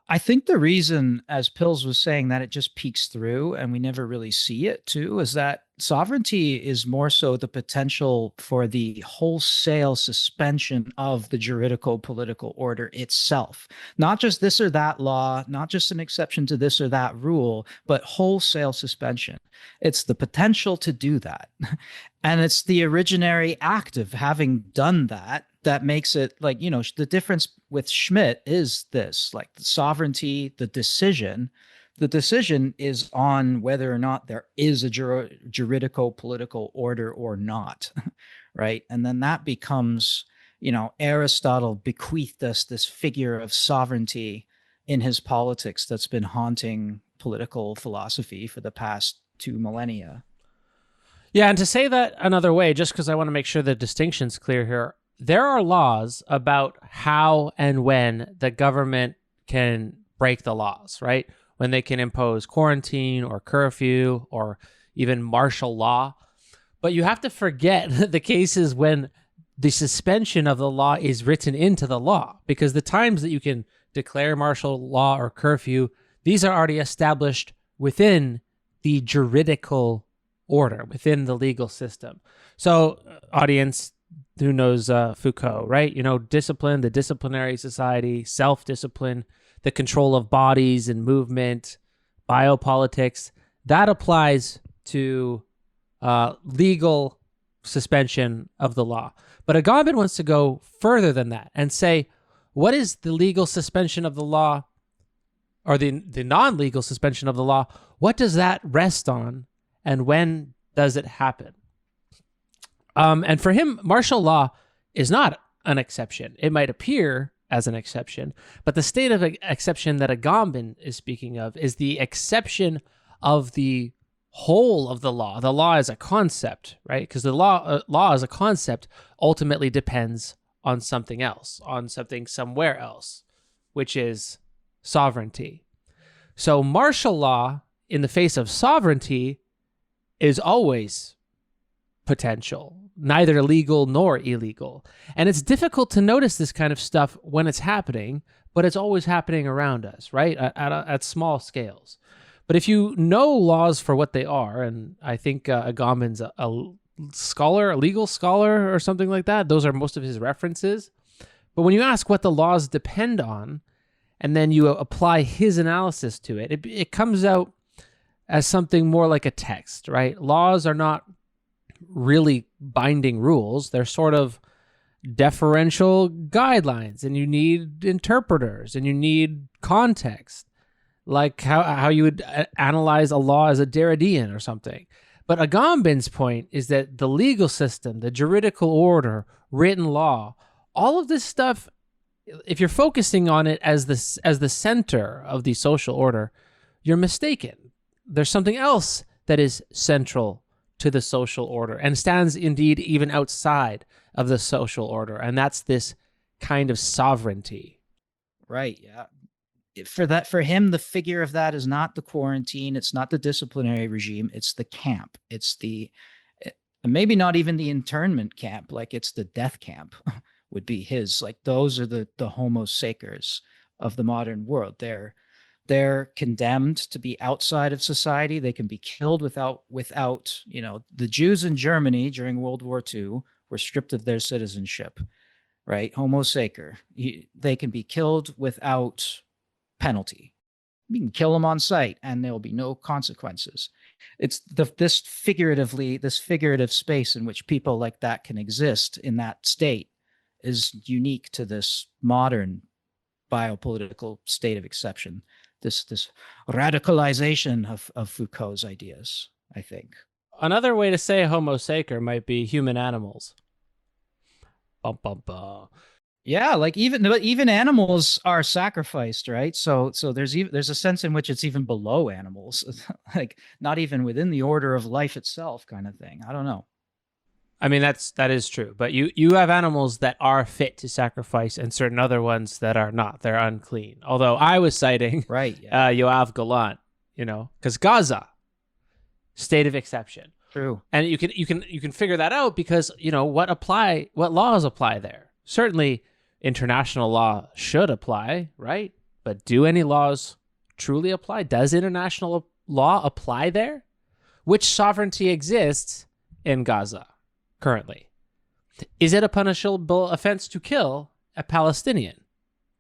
I think the reason, as Pills was saying, that it just peeks through and we never really see it too, is that sovereignty is more so the potential for the wholesale suspension of the juridical political order itself. Not just this or that law, not just an exception to this or that rule, but wholesale suspension. It's the potential to do that. And it's the originary act of having done that makes it like, you know, the difference with Schmitt is this, like the sovereignty, the decision is on whether or not there is a juridical political order or not, right? And then that becomes, you know, Aristotle bequeathed us this figure of sovereignty in his politics that's been haunting political philosophy for the past 2 millennia. Yeah, and to say that another way, just because I want to make sure the distinction's clear here, there are laws about how and when the government can break the laws, right? When they can impose quarantine or curfew or even martial law. But you have to forget the cases when the suspension of the law is written into the law, because the times that you can declare martial law or curfew, these are already established within the juridical order, within the legal system. So, audience who knows Foucault, right? You know, discipline, the disciplinary society, self-discipline, the control of bodies and movement, biopolitics, that applies to legal suspension of the law. But Agamben wants to go further than that and say, what is the legal suspension of the law, or the non-legal suspension of the law? What does that rest on, and when does it happen? And for him, martial law is not an exception. It might appear as an exception, but the state of exception that Agamben is speaking of is the exception of the whole of the law. The law as a concept, right? Because the law as a concept ultimately depends on something else, on something somewhere else, which is sovereignty. So martial law in the face of sovereignty is always potential, neither legal nor illegal. And it's difficult to notice this kind of stuff when it's happening, but it's always happening around us, right? At small scales. But if you know laws for what they are, and I think Agamben's a scholar, a legal scholar or something like that, those are most of his references. But when you ask what the laws depend on, and then you apply his analysis to it, it comes out as something more like a text, right? Laws are not really binding rules. They're sort of deferential guidelines, and you need interpreters and you need context, like how you would analyze a law as a Derridean or something. But Agamben's point is that the legal system, the juridical order, written law, all of this stuff if you're focusing on it as the center of the social order, you're mistaken. There's something else that is central to the social order and stands indeed even outside of the social order, and that's this kind of sovereignty. Right, yeah. For him, the figure of that is not the quarantine, it's not the disciplinary regime, it's the camp. It's maybe not even the internment camp, like it's the death camp would be his. Like those are the Homo Sacers of the modern world. They're condemned to be outside of society. They can be killed without, the Jews in Germany during World War II were stripped of their citizenship, right? Homo Sacer. They can be killed without penalty. You can kill them on sight and there'll be no consequences. It's this figurative space in which people like that can exist in that state is unique to this modern biopolitical state of exception. This radicalization of Foucault's ideas, I think. Another way to say Homo Sacer might be human animals. Bum, bum, bum. Yeah, like even animals are sacrificed, right? So there's a sense in which it's even below animals, like not even within the order of life itself, kind of thing. I don't know. I mean, that is true, but you have animals that are fit to sacrifice, and certain other ones that are not. They're unclean. Although I was citing right, yeah. Yoav Galant, because Gaza, state of exception. True, and you can figure that out because what laws apply there. Certainly, international law should apply, right? But do any laws truly apply? Does international law apply there? Which sovereignty exists in Gaza currently? Is it a punishable offense to kill a Palestinian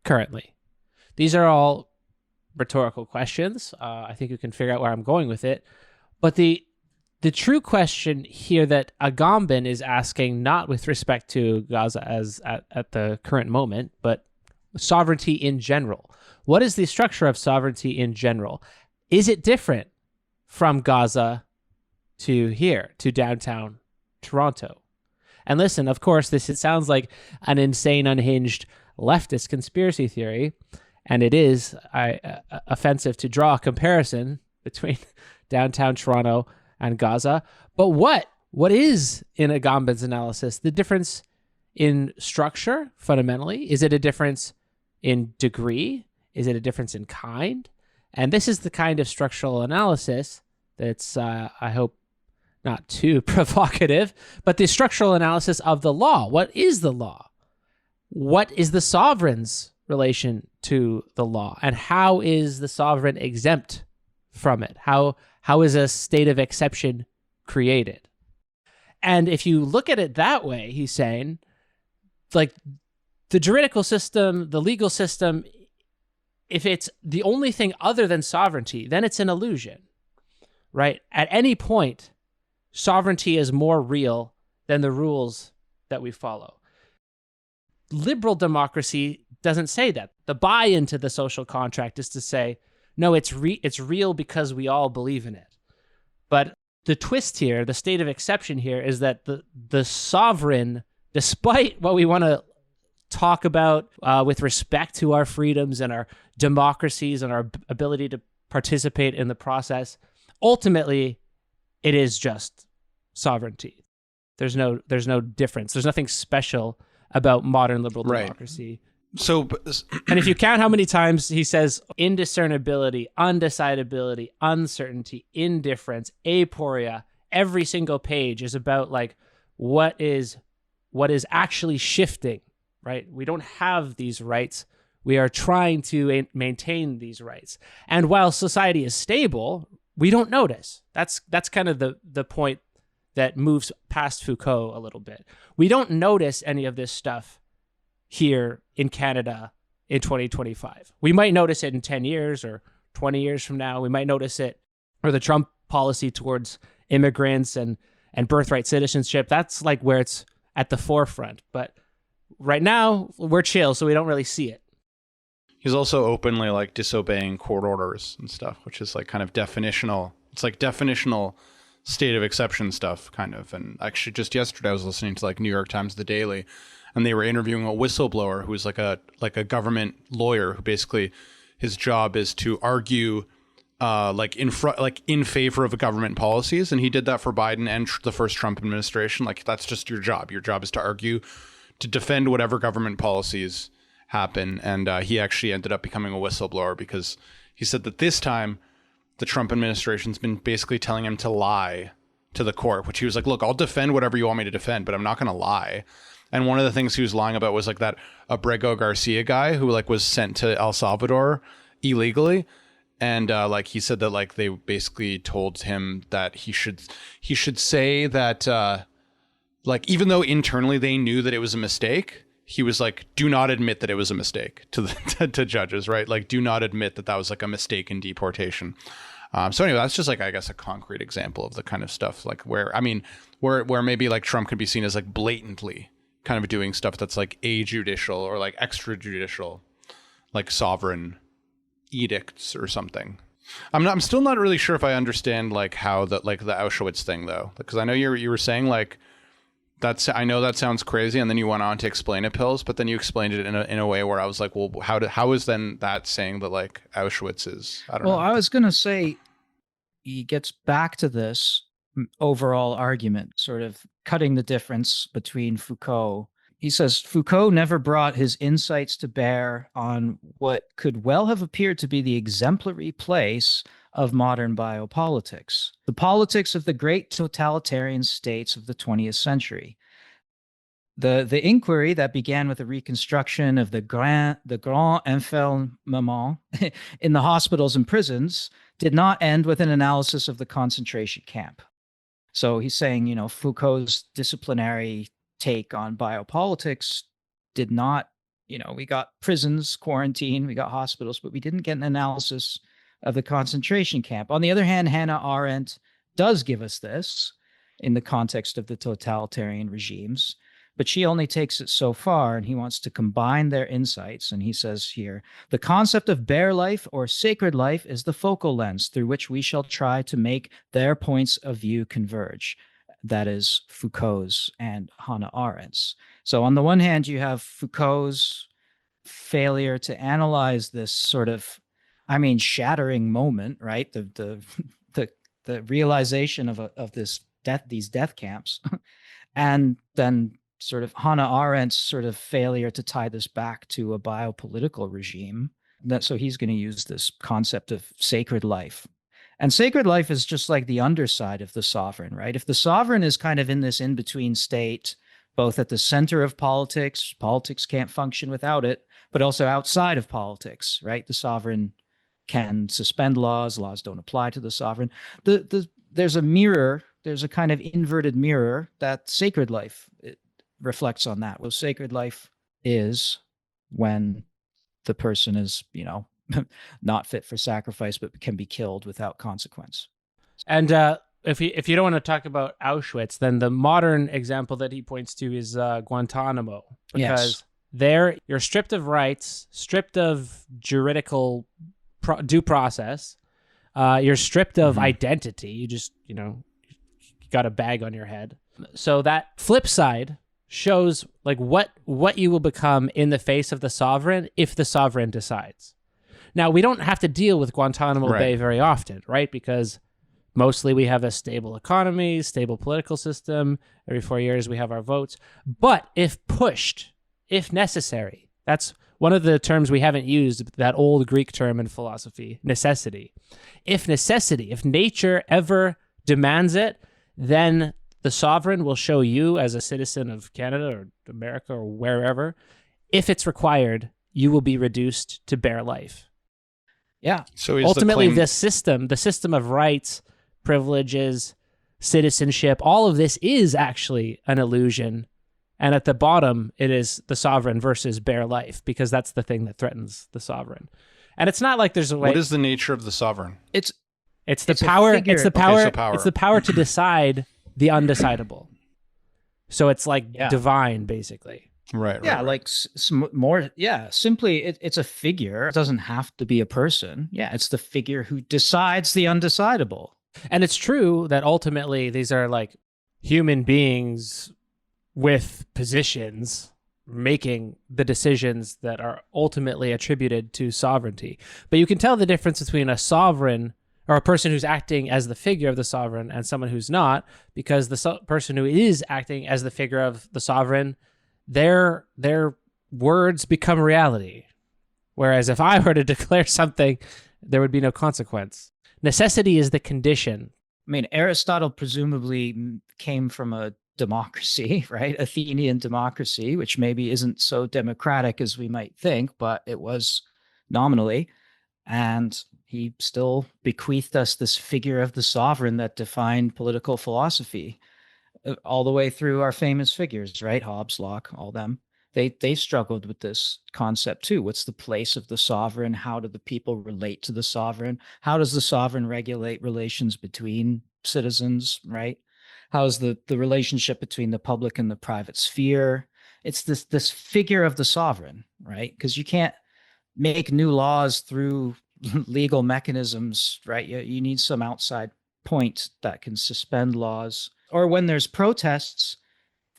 currently? These are all rhetorical questions. I think you can figure out where I'm going with it. But the true question here that Agamben is asking, not with respect to Gaza as at the current moment, but sovereignty in general. What is the structure of sovereignty in general? Is it different from Gaza to here, to downtown Toronto? And listen, of course, it sounds like an insane, unhinged leftist conspiracy theory, and it is offensive to draw a comparison between downtown Toronto and Gaza. But what is, in Agamben's analysis, the difference in structure fundamentally? Is it a difference in degree? Is it a difference in kind? And this is the kind of structural analysis that's, I hope, not too provocative, but the structural analysis of the law. What is the law? What is the sovereign's relation to the law? And how is the sovereign exempt from it? How is a state of exception created? And if you look at it that way, he's saying, like, the juridical system, the legal system, if it's the only thing other than sovereignty, then it's an illusion, right? At any point, sovereignty is more real than the rules that we follow. Liberal democracy doesn't say that. The buy-in to the social contract is to say, no, it's real because we all believe in it. But the twist here, the state of exception here, is that the sovereign, despite what we want to talk about with respect to our freedoms and our democracies and our ability to participate in the process, ultimately, it is just sovereignty. There's no difference. There's nothing special about modern liberal democracy. So, and if you count how many times he says indiscernibility, undecidability, uncertainty, indifference, aporia, every single page is about like what is actually shifting, right? We don't have these rights. We are trying to maintain these rights. And while society is stable, we don't notice. That's kind of the point that moves past Foucault a little bit. We don't notice any of this stuff here in Canada in 2025. We might notice it in 10 years or 20 years from now. We might notice it, or the Trump policy towards immigrants and birthright citizenship. That's like where it's at the forefront. But right now, we're chill, so we don't really see it. He's also openly like disobeying court orders and stuff, which is like kind of definitional. It's like definitional state of exception stuff, kind of. And actually, just yesterday, I was listening to like New York Times The Daily, and they were interviewing a whistleblower who was like a government lawyer who basically his job is to argue in favor of government policies, and he did that for Biden and the first Trump administration. Like, that's just your job. Your job is to argue, to defend whatever government policies happen. And he actually ended up becoming a whistleblower because he said that this time the Trump administration's been basically telling him to lie to the court, which he was like, look, I'll defend whatever you want me to defend, but I'm not going to lie. And one of the things he was lying about was like that Abrego Garcia guy who like was sent to El Salvador illegally. And like he said that like they basically told him that he should say that like even though internally they knew that it was a mistake, he was like, do not admit that it was a mistake to to judges, right? Like, do not admit that that was like a mistake in deportation. So anyway, that's just like, I guess, a concrete example of the kind of stuff like where, I mean, where maybe like Trump could be seen as like blatantly kind of doing stuff that's like ajudicial or like extrajudicial, like sovereign edicts or something. I'm still not really sure if I understand like how the Auschwitz thing though, because I know you were saying like I know that sounds crazy, and then you went on to explain it, Pills, but then you explained it in a way where I was like, well, how is then that saying that like Auschwitz is? I don't know. Well, I was gonna say he gets back to this overall argument, sort of cutting the difference between Foucault. He says Foucault never brought his insights to bear on what could well have appeared to be the exemplary place of modern biopolitics, the politics of the great totalitarian states of the 20th century. The inquiry that began with a reconstruction of the grand enfermement in the hospitals and prisons did not end with an analysis of the concentration camp. So he's saying, you know, Foucault's disciplinary take on biopolitics did not, you know, we got prisons, quarantine, we got hospitals, but we didn't get an analysis of the concentration camp. On the other hand, Hannah Arendt does give us this in the context of the totalitarian regimes, but she only takes it so far, and he wants to combine their insights. And he says here, the concept of bare life or sacred life is the focal lens through which we shall try to make their points of view converge. That is Foucault's and Hannah Arendt's. So on the one hand, you have Foucault's failure to analyze this sort of, I mean, shattering moment, right? The realization of this death, these death camps, and then sort of Hannah Arendt's sort of failure to tie this back to a biopolitical regime. So he's going to use this concept of sacred life. And sacred life is just like the underside of the sovereign, right? If the sovereign is kind of in this in-between state, both at the center of politics can't function without it, but also outside of politics, right? The sovereign can suspend laws don't apply to the sovereign. There's a mirror, there's a kind of inverted mirror that sacred life reflects on that. Well, sacred life is when the person is, you know, not fit for sacrifice, but can be killed without consequence. And if you don't want to talk about Auschwitz, then the modern example that he points to is Guantanamo, because there you're stripped of rights, stripped of juridical due process. You're stripped of identity. You just, you know, you got a bag on your head. So that flip side shows like what you will become in the face of the sovereign if the sovereign decides. Now, we don't have to deal with Guantanamo Bay very often, right? Because mostly we have a stable economy, stable political system. Every 4 years we have our votes. But if pushed, if necessary, that's one of the terms we haven't used, that old Greek term in philosophy, necessity. If nature ever demands it, then the sovereign will show you as a citizen of Canada or America or wherever, if it's required, you will be reduced to bare life. Yeah. So ultimately, the system of rights, privileges, citizenship, all of this is actually an illusion. And at the bottom, it is the sovereign versus bare life, because that's the thing that threatens the sovereign. And it's not like there's a way. What is the nature of the sovereign? It's the power. It's the power. It's the power to decide the undecidable. So it's like divine, basically. Right. Yeah, like more. Yeah, simply, it's a figure. It doesn't have to be a person. Yeah, it's the figure who decides the undecidable. And it's true that ultimately these are like human beings with positions, making the decisions that are ultimately attributed to sovereignty. But you can tell the difference between a sovereign or a person who's acting as the figure of the sovereign and someone who's not, because the person who is acting as the figure of the sovereign, their words become reality. Whereas if I were to declare something, there would be no consequence. Necessity is the condition. I mean, Aristotle presumably came from a democracy, right? Athenian democracy, which maybe isn't so democratic as we might think, but it was nominally. And he still bequeathed us this figure of the sovereign that defined political philosophy all the way through our famous figures, right? Hobbes, Locke, all them. They struggled with this concept too. What's the place of the sovereign? How do the people relate to the sovereign? How does the sovereign regulate relations between citizens, right? How's the relationship between the public and the private sphere? It's this figure of the sovereign, right? Because you can't make new laws through legal mechanisms, right? You need some outside point that can suspend laws. Or when there's protests,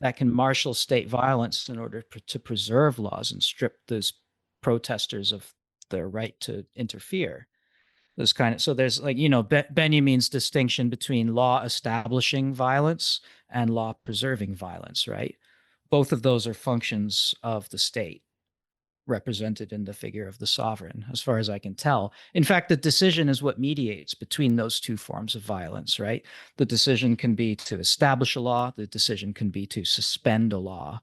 that can marshal state violence in order to preserve laws and strip those protesters of their right to interfere. Those kind of, so there's like, Benjamin's distinction between law establishing violence and law preserving violence, right? Both of those are functions of the state represented in the figure of the sovereign, as far as I can tell. In fact, the decision is what mediates between those two forms of violence, right? The decision can be to establish a law, the decision can be to suspend a law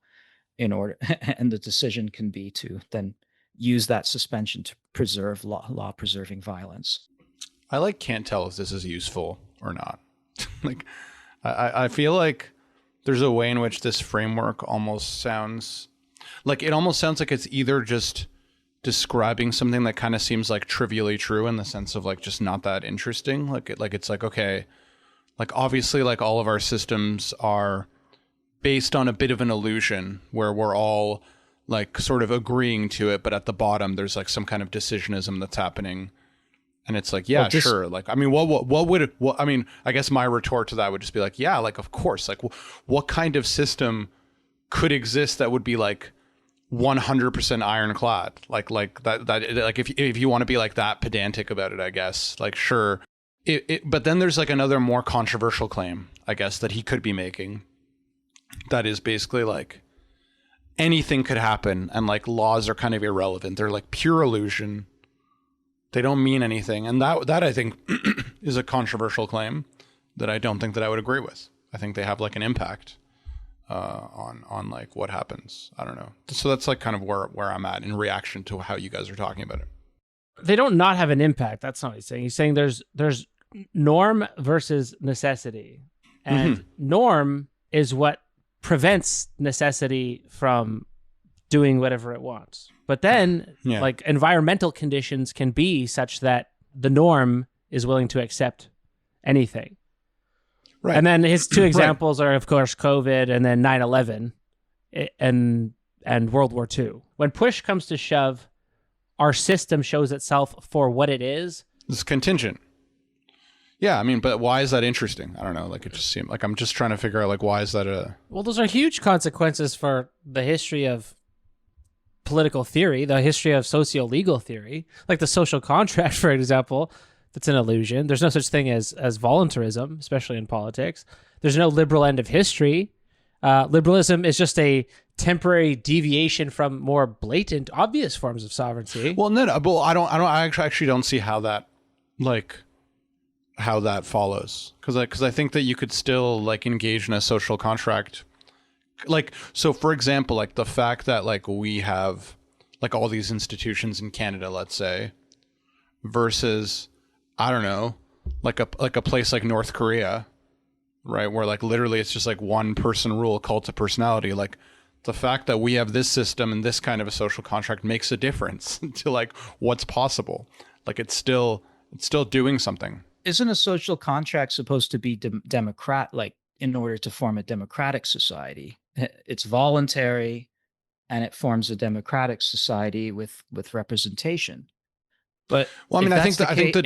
in order, and the decision can be to then use that suspension to preserve law preserving violence. I can't tell if this is useful or not. I feel like there's a way in which this framework almost sounds like it's either just describing something that kind of seems like trivially true in the sense of like just not that interesting. It's like, okay, like obviously like all of our systems are based on a bit of an illusion where we're all like sort of agreeing to it, but at the bottom there's like some kind of decisionism that's happening. And it's like, yeah, sure. Like, I mean, I mean, I guess my retort to that would just be like, yeah, like, of course, like what kind of system could exist that would be like 100% ironclad, like that like if you want to be like that pedantic about it, I guess, like, sure. But then there's like another more controversial claim, I guess, that he could be making, that is basically like anything could happen and like laws are kind of irrelevant, they're like pure illusion, they don't mean anything. And that I think is a controversial claim that I don't think that I would agree with. I think they have like an impact on like what happens. I don't know. So that's like kind of where I'm at in reaction to how you guys are talking about it. They don't not have an impact. That's not what he's saying. He's saying there's norm versus necessity. And norm is what prevents necessity from doing whatever it wants. But then like environmental conditions can be such that the norm is willing to accept anything. Right. And then his two examples are, of course, COVID and then 9/11 and World War II. When push comes to shove, our system shows itself for what it is. It's contingent. Yeah, I mean, but why is that interesting? I don't know. Like, it just seemed like I'm just trying to figure out, like, why is that a... Well, those are huge consequences for the history of political theory, the history of socio-legal theory, like the social contract, for example. That's an illusion. There's no such thing as voluntarism, especially in politics. There's no liberal end of history. Liberalism is just a temporary deviation from more blatant, obvious forms of sovereignty. Well, no, but I actually don't see how that follows. Because I think that you could still like engage in a social contract. Like, so for example, like the fact that like we have like all these institutions in Canada, let's say, versus, I don't know, like a place like North Korea, right, where like literally it's just like one person rule, cult of personality. Like the fact that we have this system and this kind of a social contract makes a difference to like what's possible. Like it's still doing something. Isn't a social contract supposed to be democrat, like in order to form a democratic society? It's voluntary and it forms a democratic society with representation. But well, I mean, I think the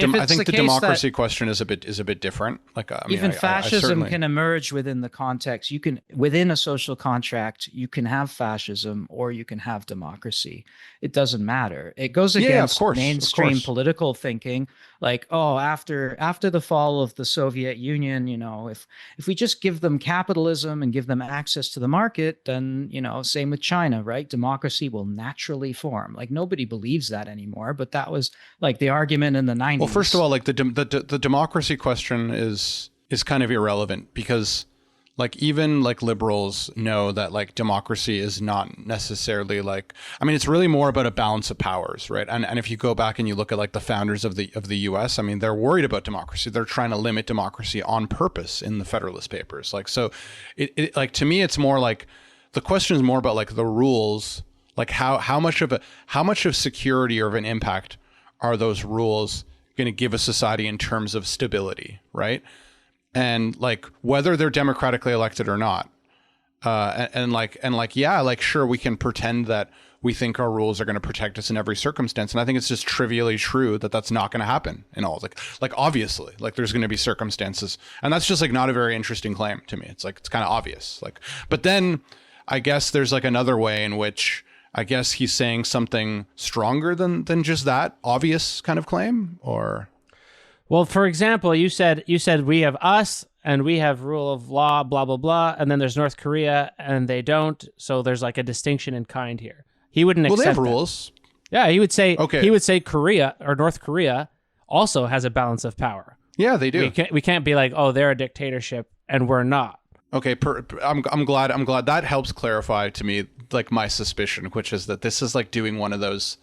democracy that, question is a bit different. Like, I mean, even fascism I can emerge within the context. You can, within a social contract, you can have fascism or you can have democracy. It doesn't matter. It goes against mainstream political thinking. Like, oh, after the fall of the Soviet Union, you know, if we just give them capitalism and give them access to the market, then, you know, same with China, right? Democracy will naturally form. Like, nobody believes that anymore, but that was like the argument in the 90s. Well, first of all, like the democracy question is kind of irrelevant, because like even like liberals know that like democracy is not necessarily like, I mean, it's really more about a balance of powers, right? And if you go back and you look at like the founders of the US, I mean, they're worried about democracy. They're trying to limit democracy on purpose in the Federalist Papers. Like, so it like, to me, it's more like the question is more about like the rules, like how much of security or of an impact are those rules going to give a society in terms of stability, right? And like whether they're democratically elected or not, yeah, like sure, we can pretend that we think our rules are going to protect us in every circumstance, and I think it's just trivially true that that's not going to happen in all. Like obviously, like there's going to be circumstances, and that's just like not a very interesting claim to me. It's like it's kind of obvious, like, but then I guess there's like another way in which I guess he's saying something stronger than just that obvious kind of claim, or. Well, for example, you said we have us and we have rule of law, blah, blah, blah. And then there's North Korea and they don't. So there's like a distinction in kind here. He wouldn't accept they have that. rules. Yeah, he would say, okay. He would say Korea or North Korea also has a balance of power. Yeah, they do. We can't be like, oh, they're a dictatorship and we're not. Okay, I'm glad that helps clarify to me like my suspicion, which is that this is like doing one of those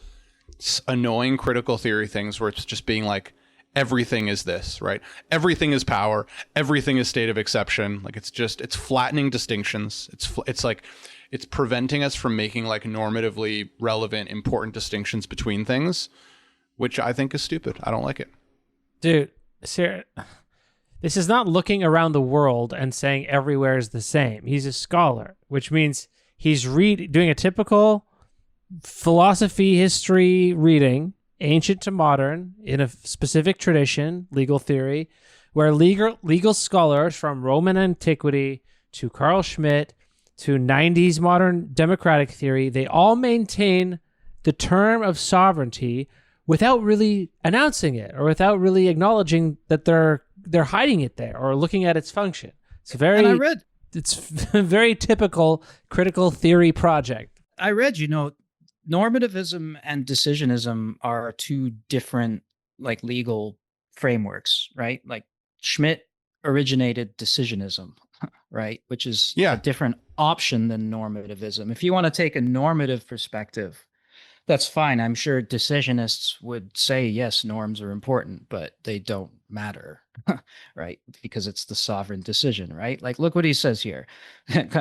annoying critical theory things where it's just being like, everything is this, right? Everything is power. Everything is state of exception. Like it's flattening distinctions. It's like it's preventing us from making like normatively relevant, important distinctions between things, which I think is stupid. I don't like it. Dude, Sarah, this is not looking around the world and saying everywhere is the same. He's a scholar, which means he's doing a typical philosophy, history reading, ancient to modern, in a specific tradition, legal theory, where legal scholars from Roman antiquity to Carl Schmitt to 90s modern democratic theory, they all maintain the term of sovereignty without really announcing it or without really acknowledging that they're hiding it there or looking at its function. It's a very typical critical theory project. I read, normativism and decisionism are two different like legal frameworks, right? Like Schmitt originated decisionism, right? Which is a different option than normativism. If you want to take a normative perspective, that's fine. I'm sure decisionists would say, yes, norms are important, but they don't matter, right? Because it's the sovereign decision, right? Like, look what he says here.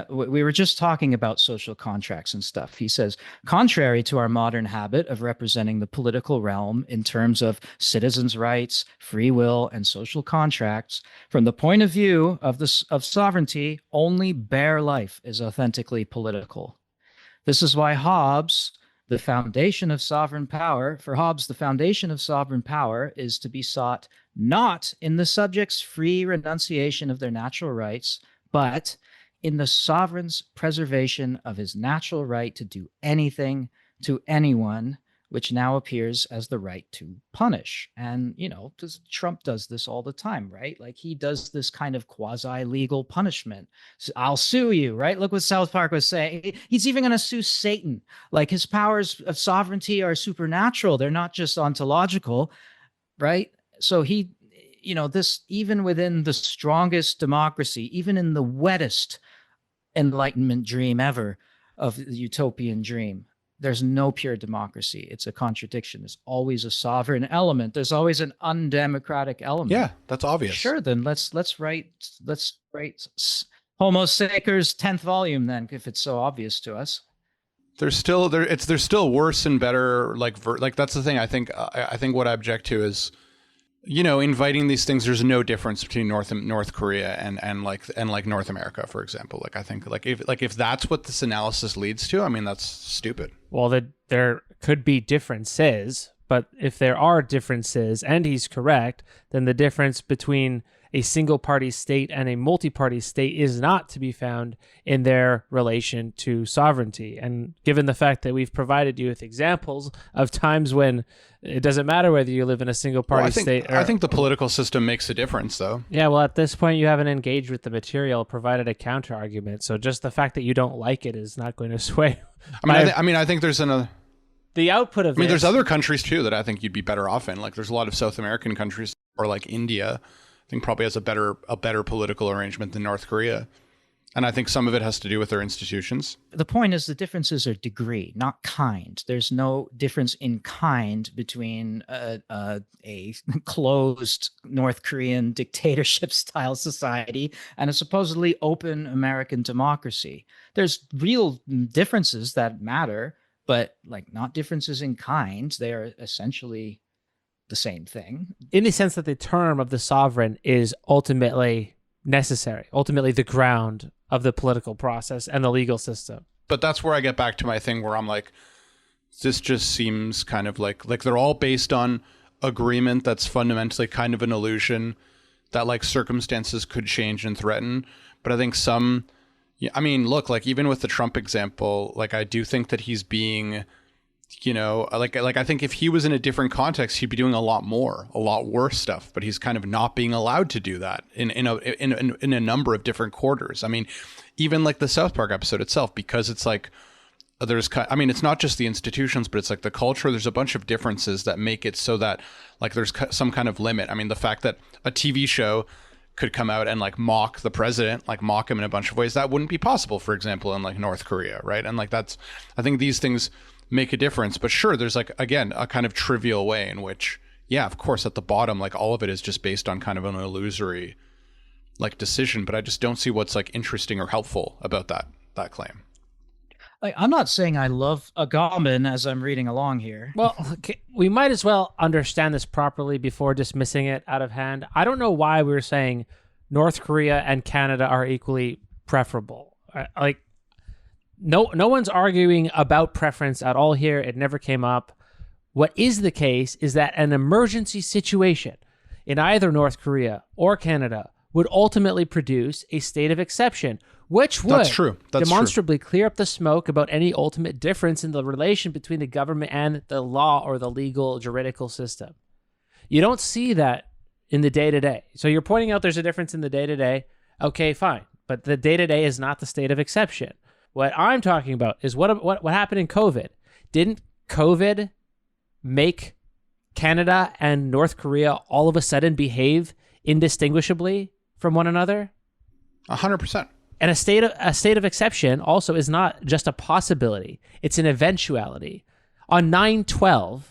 We were just talking about social contracts and stuff. He says, contrary to our modern habit of representing the political realm in terms of citizens' rights, free will, and social contracts, from the point of view of sovereignty, only bare life is authentically political. This is why Hobbes, the foundation of sovereign power, for Hobbes, the foundation of sovereign power is to be sought not in the subject's free renunciation of their natural rights, but in the sovereign's preservation of his natural right to do anything to anyone, which now appears as the right to punish. And, Trump does this all the time, right? Like he does this kind of quasi-legal punishment. So I'll sue you, right? Look what South Park was saying. He's even going to sue Satan. Like his powers of sovereignty are supernatural. They're not just ontological, right? So this, even within the strongest democracy, even in the wettest Enlightenment dream ever of the utopian dream, there's no pure democracy. It's a contradiction. There's always a sovereign element. There's always an undemocratic element. Yeah, that's obvious. Sure, then let's write Homo Sacer's 10th volume then, if it's so obvious to us. There's still worse and better, like that's the thing. I think what I object to is, inviting these things. There's no difference between North Korea and North America, for example. Like I think if that's what this analysis leads to, I mean that's stupid. Well, there could be differences, But if there are differences, and he's correct, then the difference between a single-party state and a multi-party state is not to be found in their relation to sovereignty. And given the fact that we've provided you with examples of times when it doesn't matter whether you live in a single-party state. I think the political system makes a difference, though. Yeah, well, at this point, you haven't engaged with the material, provided a counter-argument. So just the fact that you don't like it is not going to sway. I think there's another... The output of there's other countries, too, that I think you'd be better off in. Like, there's a lot of South American countries, or like India, I think probably has a better political arrangement than North Korea. And I think some of it has to do with their institutions. The point is the differences are degree, not kind. There's no difference in kind between a closed North Korean dictatorship-style society and a supposedly open American democracy. There's real differences that matter, but like not differences in kind. They are essentially the same thing. In the sense that the term of the sovereign is ultimately necessary, ultimately the ground of the political process and the legal system. But that's where I get back to my thing where I'm like, this just seems kind of like they're all based on agreement that's fundamentally kind of an illusion that like circumstances could change and threaten. But I think look, like even with the Trump example, like I do think that he's being, I think if he was in a different context, he'd be doing a lot worse stuff. But he's kind of not being allowed to do that in a number of different quarters. I mean, even like the South Park episode itself, because it's like it's not just the institutions, but it's like the culture. There's a bunch of differences that make it so that like there's some kind of limit. I mean, the fact that a TV show could come out and like mock the president, like mock him in a bunch of ways that wouldn't be possible, for example, in like North Korea, right? And like I think these things make a difference. But sure, there's like, again, a kind of trivial way in which, yeah, of course, at the bottom, like all of it is just based on kind of an illusory like decision. But I just don't see what's like interesting or helpful about that claim. Like, I'm not saying I love Agamben as I'm reading along here. Well, we might as well understand this properly before dismissing it out of hand. I don't know why we were saying North Korea and Canada are equally preferable. No one's arguing about preference at all here. It never came up. What is the case is that an emergency situation in either North Korea or Canada would ultimately produce a state of exception, which would demonstrably clear up the smoke about any ultimate difference in the relation between the government and the law or the legal juridical system. You don't see that in the day-to-day. So you're pointing out there's a difference in the day-to-day. Okay, fine. But the day-to-day is not the state of exception. What I'm talking about is what happened in COVID. Didn't COVID make Canada and North Korea all of a sudden behave indistinguishably from one another? 100%. And a state of exception also is not just a possibility. It's an eventuality. On 9/12,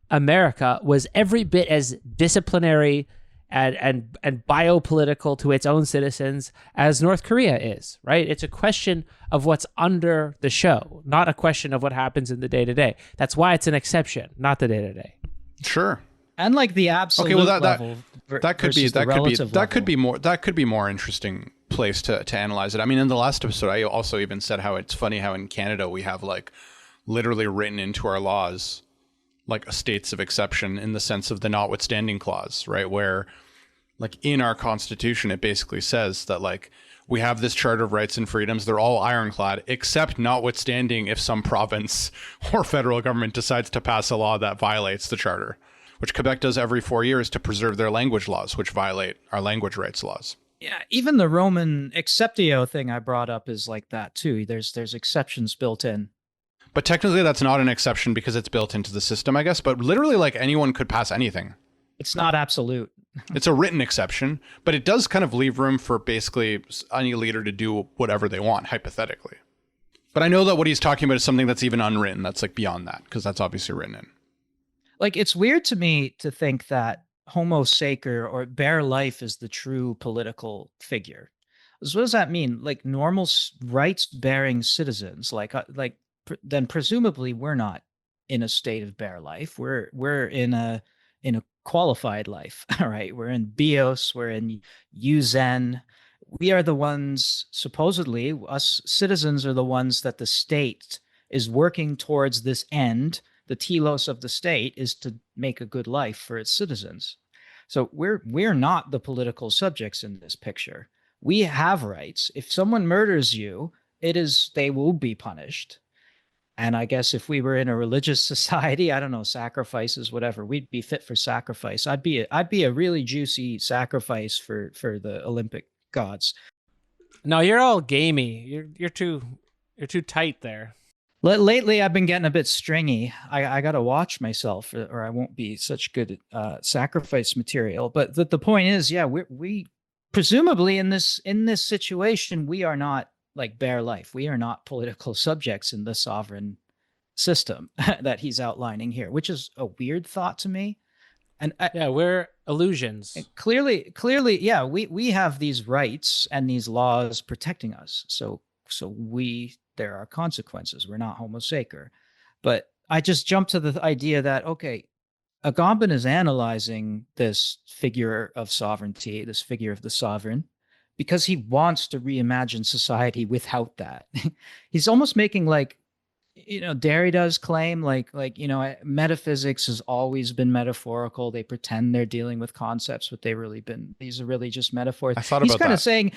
America was every bit as disciplinary and biopolitical to its own citizens as North Korea is, right? It's a question of what's under the show, not a question of what happens in the day-to-day. That's why it's an exception, not the day-to-day. Sure. And like the absolute level that could be more interesting place to analyze it. I mean, in the last episode, I also even said how it's funny how in Canada we have like literally written into our laws like states of exception in the sense of the notwithstanding clause, right? Where like in our constitution, it basically says that like we have this Charter of Rights and Freedoms. They're all ironclad, except notwithstanding if some province or federal government decides to pass a law that violates the Charter, which Quebec does every 4 years to preserve their language laws, which violate our language rights laws. Yeah, even the Roman exceptio thing I brought up is like that too. There's exceptions built in. But technically that's not an exception because it's built into the system, I guess. But literally like anyone could pass anything. It's not absolute. It's a written exception, but it does kind of leave room for basically any leader to do whatever they want, hypothetically. But I know that what he's talking about is something that's even unwritten. That's like beyond that, because that's obviously written in. Like, it's weird to me to think that Homo Sacer or bare life is the true political figure. So what does that mean? Like normal rights-bearing citizens, then presumably we're not in a state of bare life. We're in a qualified life. All right. We're in bios. We're in euzen. We are the ones, supposedly, us citizens are the ones that the state is working towards this end the telos of the state is to make a good life for its citizens. So we're not the political subjects in this picture. We have rights. If someone murders you, they will be punished. And I guess if we were in a religious society, I don't know, sacrifices, whatever, we'd be fit for sacrifice. I'd be a really juicy sacrifice for the Olympic gods. No, you're all gamey. You're too tight there. Lately, I've been getting a bit stringy. I got to watch myself, or I won't be such good sacrifice material. But the point is, yeah, we presumably in this situation, we are not like bare life. We are not political subjects in the sovereign system that he's outlining here, which is a weird thought to me. And yeah, we're illusions. Clearly, yeah, we have these rights and these laws protecting us. So there are consequences. We're not Homo Sacer. But I just jumped to the idea that, okay, Agamben is analyzing this figure of sovereignty, this figure of the sovereign, because he wants to reimagine society without that. He's almost making like, Derrida's claim, like, metaphysics has always been metaphorical. They pretend they're dealing with concepts, but these are really just metaphors. I thought about that. He's kind of saying,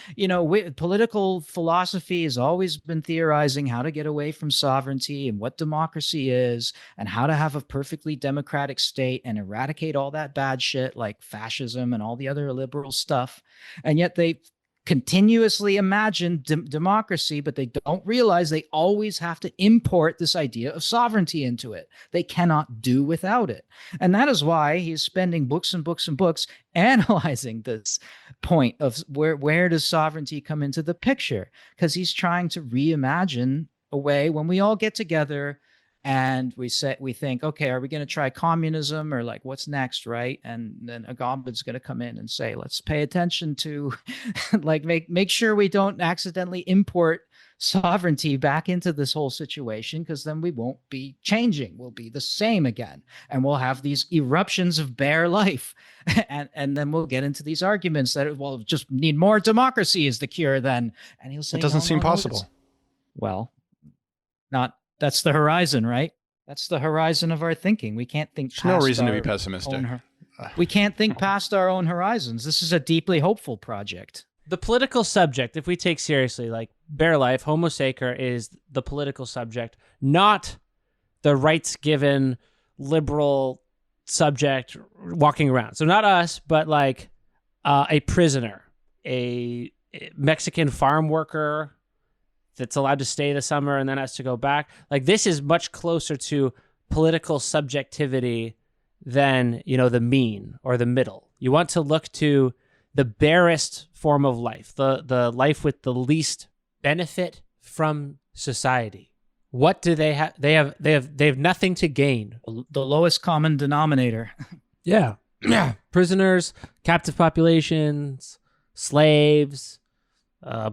political philosophy has always been theorizing how to get away from sovereignty and what democracy is and how to have a perfectly democratic state and eradicate all that bad shit like fascism and all the other liberal stuff. And yet they continuously imagine democracy, but they don't realize they always have to import this idea of sovereignty into it. They cannot do without it. And that is why he's spending books and books and books analyzing this point of where does sovereignty come into the picture? Because he's trying to reimagine a way when we all get together and we think, okay, are we going to try communism or like what's next, right? And then Agamben's going to come in and say, let's pay attention to, like, make sure we don't accidentally import sovereignty back into this whole situation, because then we won't be changing. We'll be the same again, and we'll have these eruptions of bare life, and then we'll get into these arguments that just need more democracy is the cure. Then, and he'll say, it doesn't seem possible. Well, not. That's the horizon, right? That's the horizon of our thinking. We can't think past There's no reason to be pessimistic. We can't think past our own horizons. This is a deeply hopeful project. The political subject, if we take seriously, like bare life, Homo Sacer is the political subject, not the rights-given liberal subject walking around. So not us, but like a prisoner, a Mexican farm worker that's allowed to stay the summer and then has to go back. Like, this is much closer to political subjectivity than, the mean or the middle. You want to look to the barest form of life, the life with the least benefit from society. What do they have? They have nothing to gain. The lowest common denominator. Yeah. Prisoners, captive populations, slaves,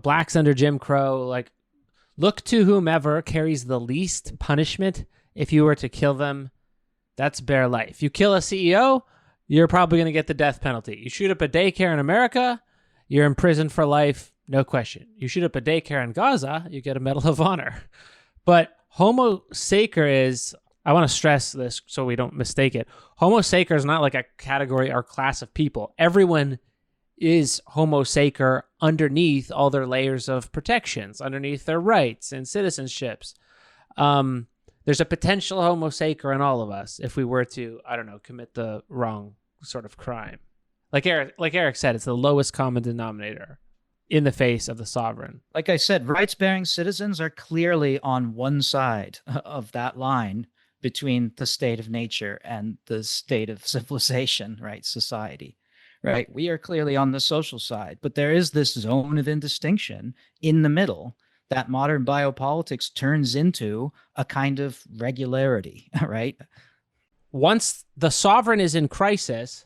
blacks under Jim Crow, like, look to whomever carries the least punishment if you were to kill them. That's bare life. You kill a CEO, you're probably going to get the death penalty. You shoot up a daycare in America, you're in prison for life, no question. You shoot up a daycare in Gaza, you get a Medal of Honor. But Homo Sacer is, I want to stress this so we don't mistake it, Homo Sacer is not like a category or class of people. Everyone is Homo Sacer underneath all their layers of protections, underneath their rights and citizenships. There's a potential Homo Sacer in all of us if we were to, I don't know, commit the wrong sort of crime. Like Eric said, it's the lowest common denominator in the face of the sovereign. Like I said, rights-bearing citizens are clearly on one side of that line between the state of nature and the state of civilization, right? Society. Right. We are clearly on the social side, but there is this zone of indistinction in the middle that modern biopolitics turns into a kind of regularity, right? Once the sovereign is in crisis,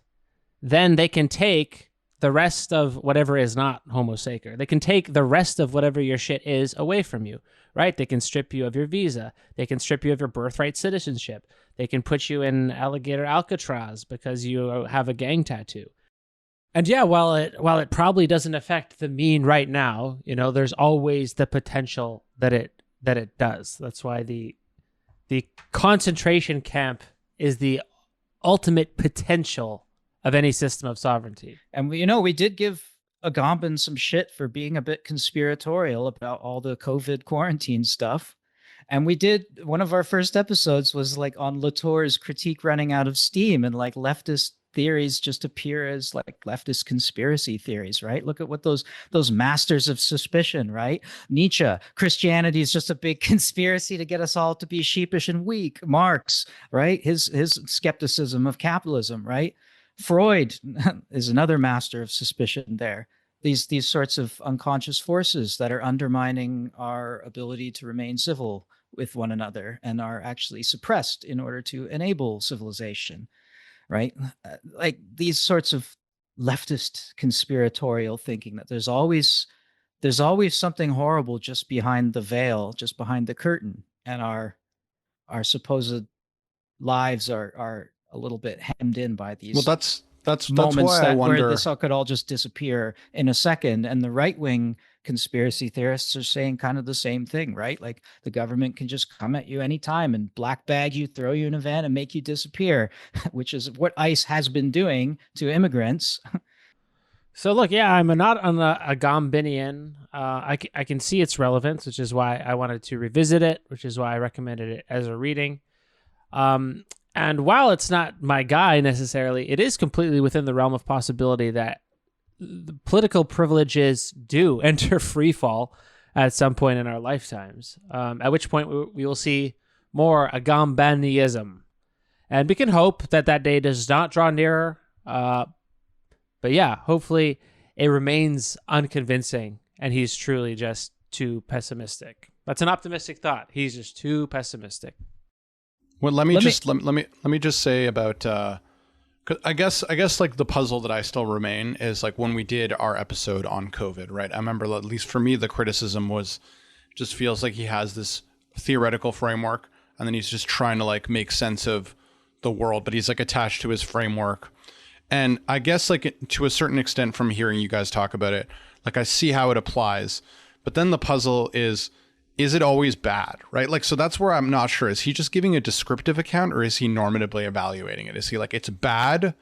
then they can take the rest of whatever is not Homo Sacer. They can take the rest of whatever your shit is away from you, right? They can strip you of your visa. They can strip you of your birthright citizenship. They can put you in alligator Alcatraz because you have a gang tattoo. And yeah, while it probably doesn't affect the mean right now, there's always the potential that it does. That's why the the concentration camp is the ultimate potential of any system of sovereignty. And we did give Agamben some shit for being a bit conspiratorial about all the COVID quarantine stuff. And we did, one of our first episodes was like on Latour's critique running out of steam, and like leftist theories just appear as like leftist conspiracy theories, right? Look at what those masters of suspicion, right? Nietzsche, Christianity is just a big conspiracy to get us all to be sheepish and weak. Marx, right? His skepticism of capitalism, right? Freud is another master of suspicion there. These sorts of unconscious forces that are undermining our ability to remain civil with one another and are actually suppressed in order to enable civilization, right? Like these sorts of leftist conspiratorial thinking that there's always something horrible just behind the veil, just behind the curtain, and our supposed lives are a little bit hemmed in by these. Well, that's moments why I wonder where this all could all just disappear in a second. And the right-wing conspiracy theorists are saying kind of the same thing, right? Like the government can just come at you anytime and black bag you, throw you in a van, and make you disappear, which is what ICE has been doing to immigrants. So look, yeah, I'm not an Agambenian. I can see its relevance, which is why I wanted to revisit it, which is why I recommended it as a reading. And while it's not my guy necessarily, it is completely within the realm of possibility that the political privileges do enter free fall at some point in our lifetimes, at which point we will see more Agambenism. And we can hope that that day does not draw nearer. But yeah, hopefully it remains unconvincing and he's truly just too pessimistic. That's an optimistic thought. He's just too pessimistic. Well, let me just say about I guess like the puzzle that I still remain is like when we did our episode on COVID, right? I remember, at least for me, the criticism was just feels like he has this theoretical framework and then he's just trying to like make sense of the world, but he's like attached to his framework. And I guess like to a certain extent from hearing you guys talk about it, like I see how it applies, but then the puzzle is it always bad, right? Like, so that's where I'm not sure. Is he just giving a descriptive account or is he normatively evaluating it? Is he like, it's bad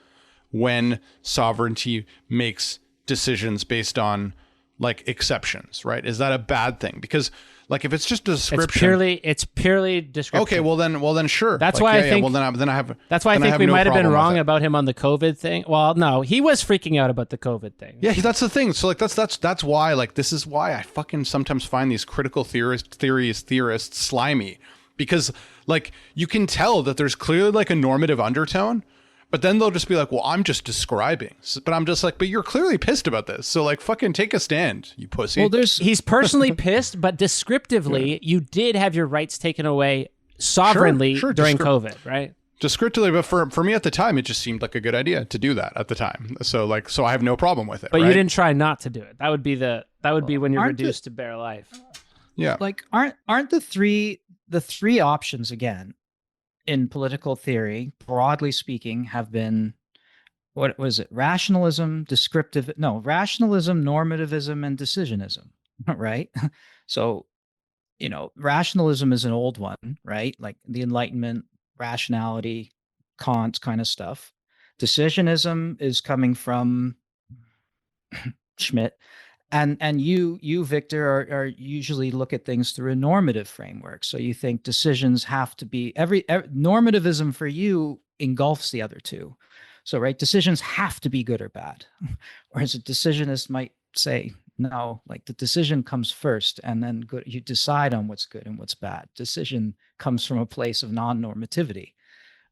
when sovereignty makes decisions based on like exceptions, right? Is that a bad thing? Because like if it's just a description, it's purely descriptive. Okay, well then sure. That's like, why I think. Well, then I have. That's why I think we might have been wrong about him on the COVID thing. Well, no, he was freaking out about the COVID thing. Yeah, that's the thing. So like that's why like this is why I fucking sometimes find these critical theorists slimy, because like you can tell that there's clearly like a normative undertone. But then they'll just be like, well, I'm just describing. But I'm just like, but you're clearly pissed about this. So like fucking take a stand, you pussy. Well, he's personally pissed, but descriptively, you did have your rights taken away sovereignly during COVID, right? Descriptively, but for me at the time, it just seemed like a good idea to do that at the time. So I have no problem with it. But right? you didn't try not to do it. That would be when you're reduced to bare life. Yeah. Like aren't the three options again in political theory, broadly speaking, have been, what was it? Rationalism, normativism, and decisionism, right? So, rationalism is an old one, right? Like the Enlightenment, rationality, Kant kind of stuff. Decisionism is coming from Schmidt. And you, Victor, are usually look at things through a normative framework. So you think decisions have to be every normativism for you engulfs the other two. So right, decisions have to be good or bad, whereas a decisionist might say no, like the decision comes first, and then you decide on what's good and what's bad. Decision comes from a place of non-normativity.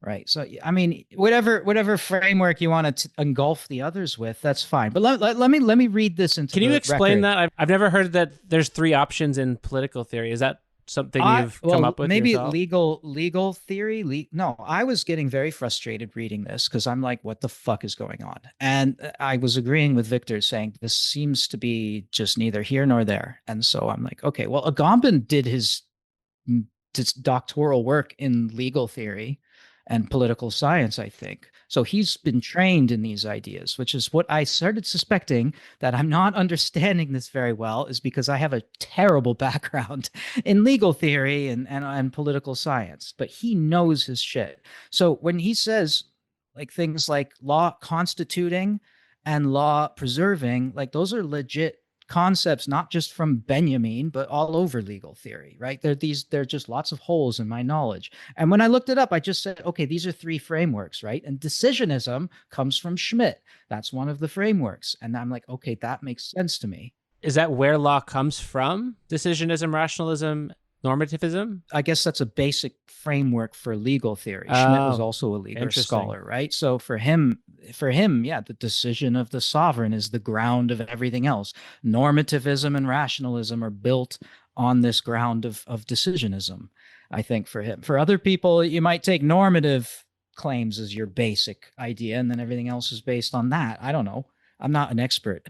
Right. So, I mean, whatever framework you want to engulf the others with, that's fine. But let me read this into. Can you explain that? I've never heard that there's three options in political theory. Is that something you've come up with? Maybe yourself? legal theory. No, I was getting very frustrated reading this because I'm like, what the fuck is going on? And I was agreeing with Victor, saying this seems to be just neither here nor there. And so I'm like, okay, well, Agamben did his doctoral work in legal theory. and political science, I think. So he's been trained in these ideas, which is what I started suspecting, that I'm not understanding this very well, is because I have a terrible background in legal theory and political science. But he knows his shit. So when he says like things like law constituting and law preserving, like those are legit concepts, not just from Benjamin, but all over legal theory, right? There are just lots of holes in my knowledge. And when I looked it up, I just said, okay, these are three frameworks, right? And decisionism comes from Schmitt. That's one of the frameworks. And I'm like, okay, that makes sense to me. Is that where law comes from? Decisionism, rationalism, normativism? I guess that's a basic framework for legal theory. Schmitt was also a legal scholar, right? So for him, yeah, the decision of the sovereign is the ground of everything else. Normativism and rationalism are built on this ground of decisionism, I think, for him. For other people, you might take normative claims as your basic idea, and then everything else is based on that. I don't know. I'm not an expert.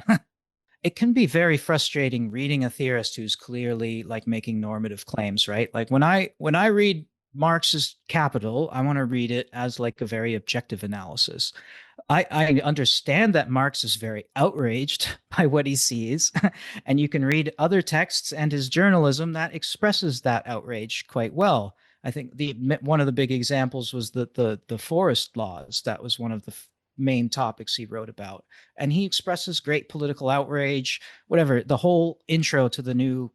It can be very frustrating reading a theorist who's clearly like making normative claims, right? Like when I read Marx's Capital, I want to read it as like a very objective analysis. I understand that Marx is very outraged by what he sees, and you can read other texts and his journalism that expresses that outrage quite well. I think one of the big examples was the forest laws. That was one of the main topics he wrote about, and he expresses great political outrage. Whatever, the whole intro to the new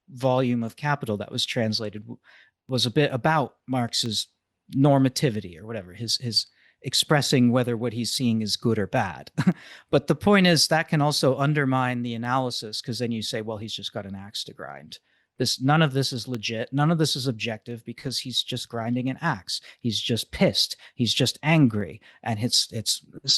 volume of Capital that was translated was a bit about Marx's normativity, or whatever, his expressing whether what he's seeing is good or bad. But the point is that can also undermine the analysis, because then you say, well, he's just got an axe to grind. None of this is legit. None of this is objective, because he's just grinding an axe. He's just pissed. He's just angry. And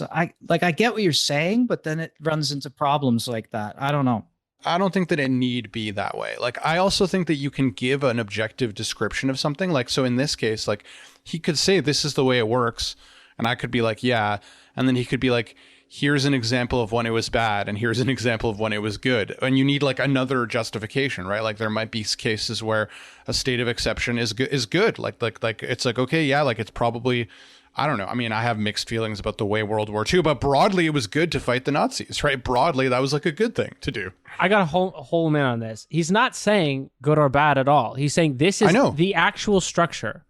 I get what you're saying, but then it runs into problems like that. I don't know. I don't think that it need be that way. Like, I also think that you can give an objective description of something. Like, so in this case, like, he could say, this is the way it works. And I could be like, yeah. And then he could be like, here's an example of when it was bad, and here's an example of when it was good. And you need like another justification, right? Like there might be cases where a state of exception is good. Like it's like, okay, yeah, like it's probably, I don't know. I mean, I have mixed feelings about the way World War II, but broadly it was good to fight the Nazis, right? Broadly, that was like a good thing to do. I got a whole man on this. He's not saying good or bad at all. He's saying this is the actual structure.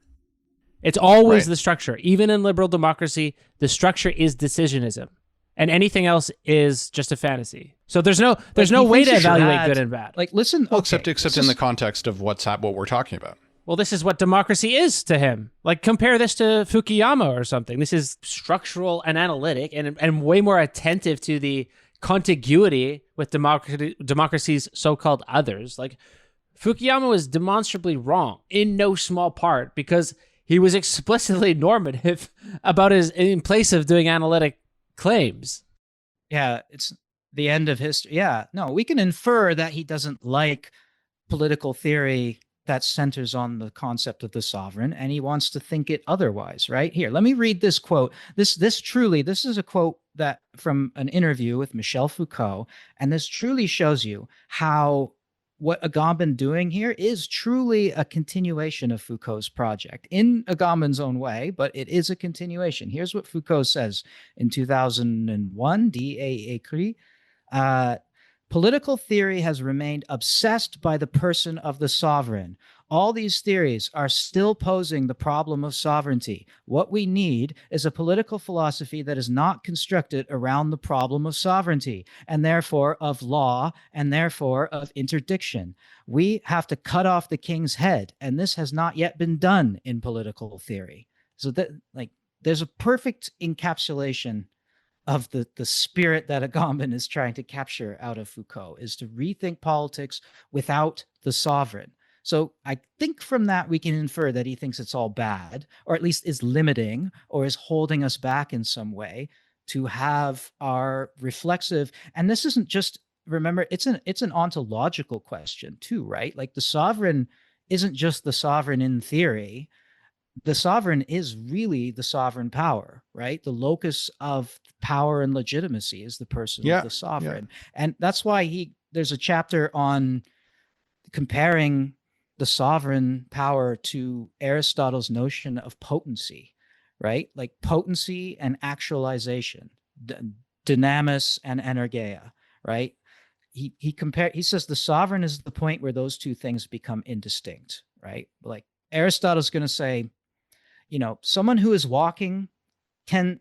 It's always the structure. Even in liberal democracy, the structure is decisionism. And anything else is just a fantasy. So there's no way to evaluate good and bad. Like, listen, well, except in the context of what we're talking about. Well, this is what democracy is to him. Like, compare this to Fukuyama or something. This is structural and analytic, and way more attentive to the contiguity with democracy's so-called others. Like, Fukuyama was demonstrably wrong in no small part, because he was explicitly normative about in place of doing analytic claims. Yeah, it's the end of history. Yeah, no, we can infer that he doesn't like political theory that centers on the concept of the sovereign, and he wants to think it otherwise, right? Here, let me read this quote. This is a quote that from an interview with Michel Foucault, and this truly shows you how what Agamben doing here is truly a continuation of Foucault's project in Agamben's own way, but it is a continuation. Here's what Foucault says in 2001, D.A. Écrit. Political theory has remained obsessed by the person of the sovereign. All these theories are still posing the problem of sovereignty. What we need is a political philosophy that is not constructed around the problem of sovereignty, and therefore of law, and therefore of interdiction. We have to cut off the king's head, and this has not yet been done in political theory. So that, like, there's a perfect encapsulation of the spirit that Agamben is trying to capture out of Foucault, is to rethink politics without the sovereign. So I think from that we can infer that he thinks it's all bad, or at least is limiting or is holding us back in some way to have our reflexive. And this isn't just, remember, it's an ontological question too, right? Like the sovereign isn't just the sovereign in theory. The sovereign is really the sovereign power, right? The locus of power and legitimacy is the person of the sovereign. Yeah. And that's why there's a chapter on comparing the sovereign power to Aristotle's notion of potency, right? Like potency and actualization, dynamis and energeia, right? He says the sovereign is the point where those two things become indistinct, right? Like Aristotle's going to say, someone who is walking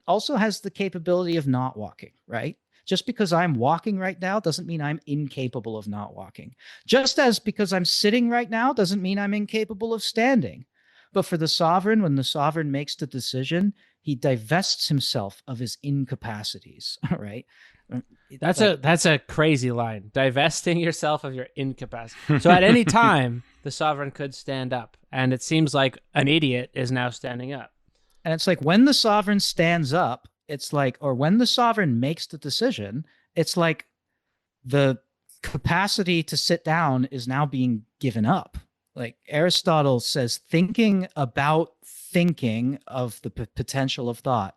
also has the capability of not walking, right? Just because I'm walking right now doesn't mean I'm incapable of not walking. Just as because I'm sitting right now doesn't mean I'm incapable of standing. But for the sovereign, when the sovereign makes the decision, he divests himself of his incapacities, right? That's a crazy line. Divesting yourself of your incapacity. So at any time, the sovereign could stand up, and it seems like an idiot is now standing up. And it's like when the sovereign stands up, it's like, or when the sovereign makes the decision, it's like the capacity to sit down is now being given up. Like Aristotle says, thinking about thinking of the potential of thought,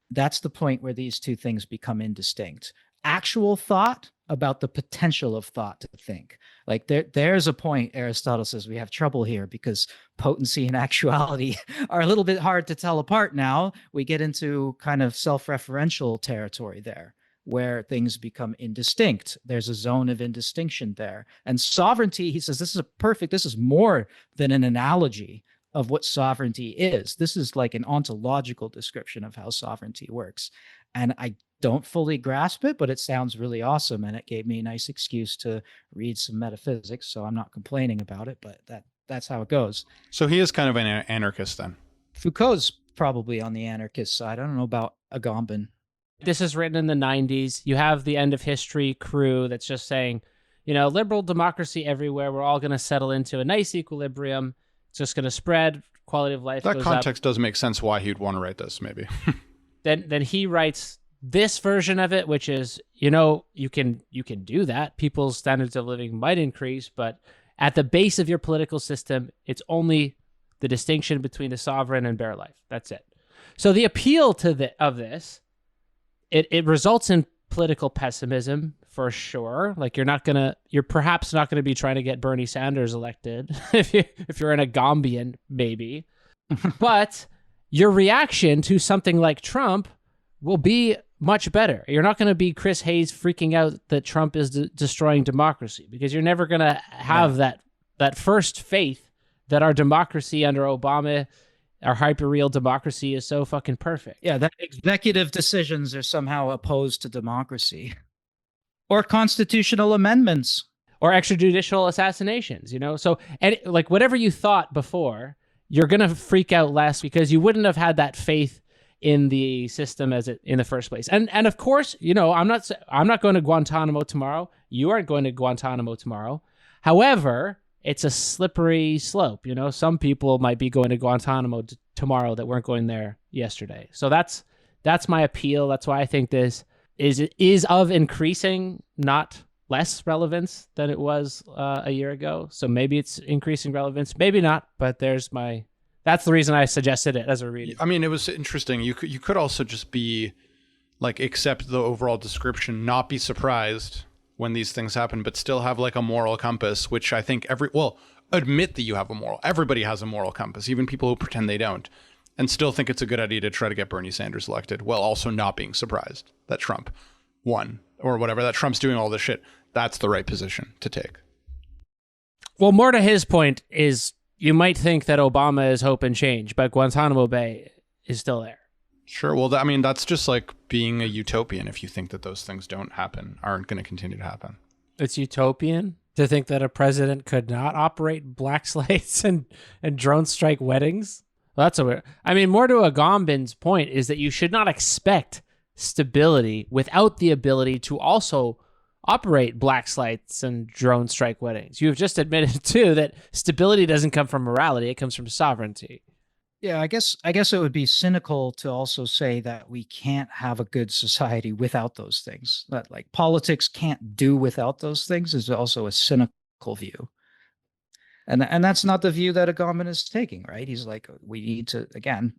that's the point where these two things become indistinct. Actual thought about the potential of thought to think. Like there's a point Aristotle says we have trouble here because potency and actuality are a little bit hard to tell apart now. We get into kind of self-referential territory there where things become indistinct. There's a zone of indistinction there. And sovereignty, he says, this is more than an analogy of what sovereignty is. This is like an ontological description of how sovereignty works. And I don't fully grasp it, but it sounds really awesome. And it gave me a nice excuse to read some metaphysics. So I'm not complaining about it, but that's how it goes. So he is kind of an anarchist then. Foucault's probably on the anarchist side. I don't know about Agamben. This is written in the 90s. You have the end of history crew that's just saying, liberal democracy everywhere. We're all going to settle into a nice equilibrium. It's just going to spread. Quality of life that goes context up. Does make sense why he'd want to write this, maybe. Then he writes this version of it, which is, you can do that. People's standards of living might increase, but at the base of your political system, it's only the distinction between the sovereign and bare life. That's it. So the appeal of this, it results in political pessimism for sure. Like you're perhaps not gonna be trying to get Bernie Sanders elected if you're an Agamben, maybe. But your reaction to something like Trump will be much better. You're not going to be Chris Hayes freaking out that Trump is destroying democracy, because you're never going to have that first faith that our democracy under Obama, our hyper-real democracy, is so fucking perfect. Yeah, that executive decisions are somehow opposed to democracy. Or constitutional amendments. Or extrajudicial assassinations, So, and like whatever you thought before, you're going to freak out less because you wouldn't have had that faith in the system in the first place. And of course, I'm not going to Guantanamo tomorrow. You aren't going to Guantanamo tomorrow. However, it's a slippery slope. Some people might be going to Guantanamo tomorrow that weren't going there yesterday. So that's my appeal. That's why I think this is of increasing, not less relevance than it was a year ago. So maybe it's increasing relevance, maybe not, but that's the reason I suggested it as a reading. I mean, it was interesting. You could also just be like, accept the overall description, not be surprised when these things happen, but still have like a moral compass, which I think admit that you have everybody has a moral compass, even people who pretend they don't, and still think it's a good idea to try to get Bernie Sanders elected, while also not being surprised that Trump won or whatever, that Trump's doing all this shit. That's the right position to take. Well, more to his point is, you might think that Obama is hope and change, but Guantanamo Bay is still there. Sure. Well, that's just like being a utopian if you think that those things aren't going to continue to happen. It's utopian to think that a president could not operate black slates and drone strike weddings. Well, that's more to Agamben's point is that you should not expect stability without the ability to also operate black slates and drone strike weddings. You've just admitted too that stability doesn't come from morality; it comes from sovereignty. Yeah, I guess it would be cynical to also say that we can't have a good society without those things. That like politics can't do without those things is also a cynical view. And that's not the view that Agamben is taking, right? He's like, we need to, again,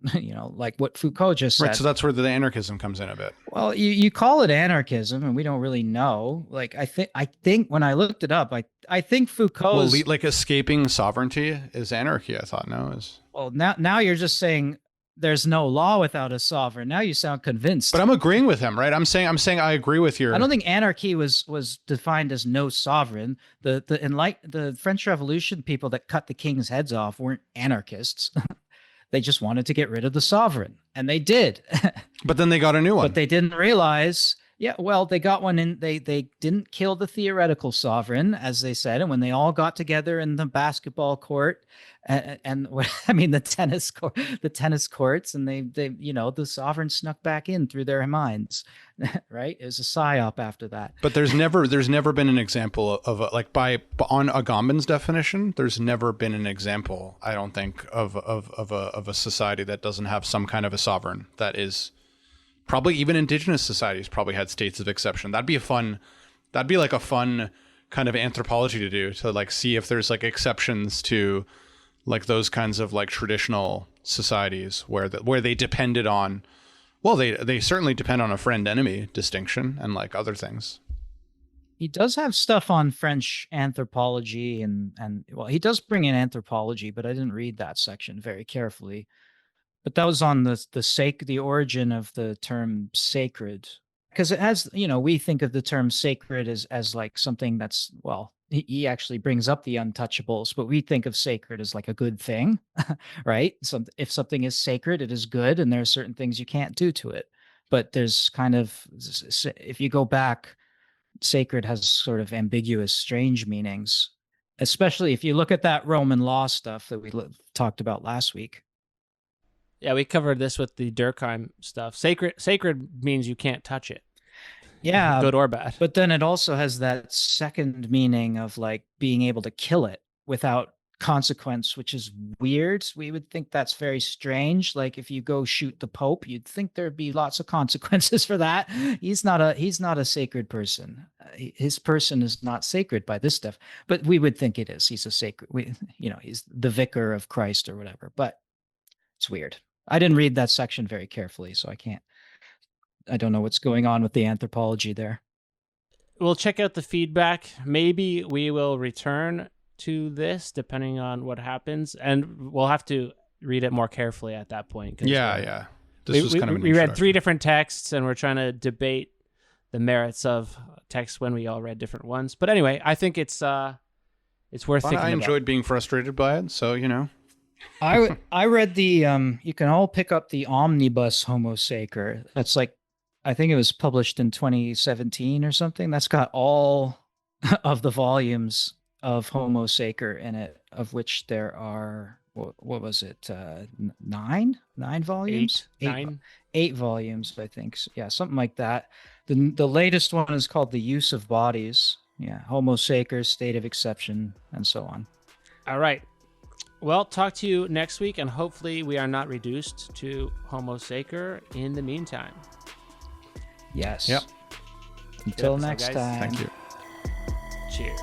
like what Foucault just said. Right, so that's where the anarchism comes in a bit. Well, you call it anarchism, and we don't really know. Like, I think when I looked it up, I think Foucault's... Well, like escaping sovereignty is anarchy, I thought, no? Well, now you're just saying there's no law without a sovereign. Now you sound convinced. But I'm agreeing with him, right? I'm saying I agree with your. I don't think anarchy was defined as no sovereign. The French Revolution people that cut the king's heads off weren't anarchists. They just wanted to get rid of the sovereign, and they did. But then they got a new one. But they didn't realize. Yeah, well, they got one in. They didn't kill the theoretical sovereign, as they said, and when they all got together in the basketball court, and I mean the tennis courts, and they the sovereign snuck back in through their minds, right? It was a psyop after that. But there's never been an example of on Agamben's definition. There's never been an example, I don't think, of a society that doesn't have some kind of a sovereign that is. Probably even indigenous societies probably had states of exception. That'd be a fun kind of anthropology to do, to like see if there's like exceptions to like those kinds of like traditional societies where they depended on, well, they certainly depend on a friend enemy distinction and like other things. He does have stuff on French anthropology and well, he does bring in anthropology, but I didn't read that section very carefully. But that was on the origin of the term sacred, because it has, we think of the term sacred as like something that's, well, he actually brings up the untouchables, but we think of sacred as like a good thing, right? So if something is sacred, it is good, and there are certain things you can't do to it. But there's kind of, if you go back, sacred has sort of ambiguous, strange meanings, especially if you look at that Roman law stuff that we talked about last week. Yeah, we covered this with the Durkheim stuff. Sacred means you can't touch it. Yeah. Good or bad. But then it also has that second meaning of like being able to kill it without consequence, which is weird. We would think that's very strange. Like if you go shoot the Pope, you'd think there'd be lots of consequences for that. He's not a sacred person. His person is not sacred by this stuff, but we would think it is. He's a sacred, he's the vicar of Christ or whatever, but it's weird. I didn't read that section very carefully, so I don't know what's going on with the anthropology there. We'll check out the feedback. Maybe we will return to this depending on what happens, and we'll have to read it more carefully at that point. Yeah. We read 3 different texts, and we're trying to debate the merits of texts when we all read different ones. But anyway, I think it's worth thinking about. I enjoyed being frustrated by it, so I read the you can all pick up the omnibus Homo Sacer. That's like, I think it was published in 2017 or something. That's got all of the volumes of Homo Sacer in it, of which there are, what was it, 9 volumes? 8 volumes, I think. Yeah, something like that. The latest one is called The Use of Bodies. Yeah, Homo Sacer, State of Exception, and so on. All right. Well, talk to you next week, and hopefully we are not reduced to Homo Sacer in the meantime. Yes. Yep. Until next time. Thank you. Cheers.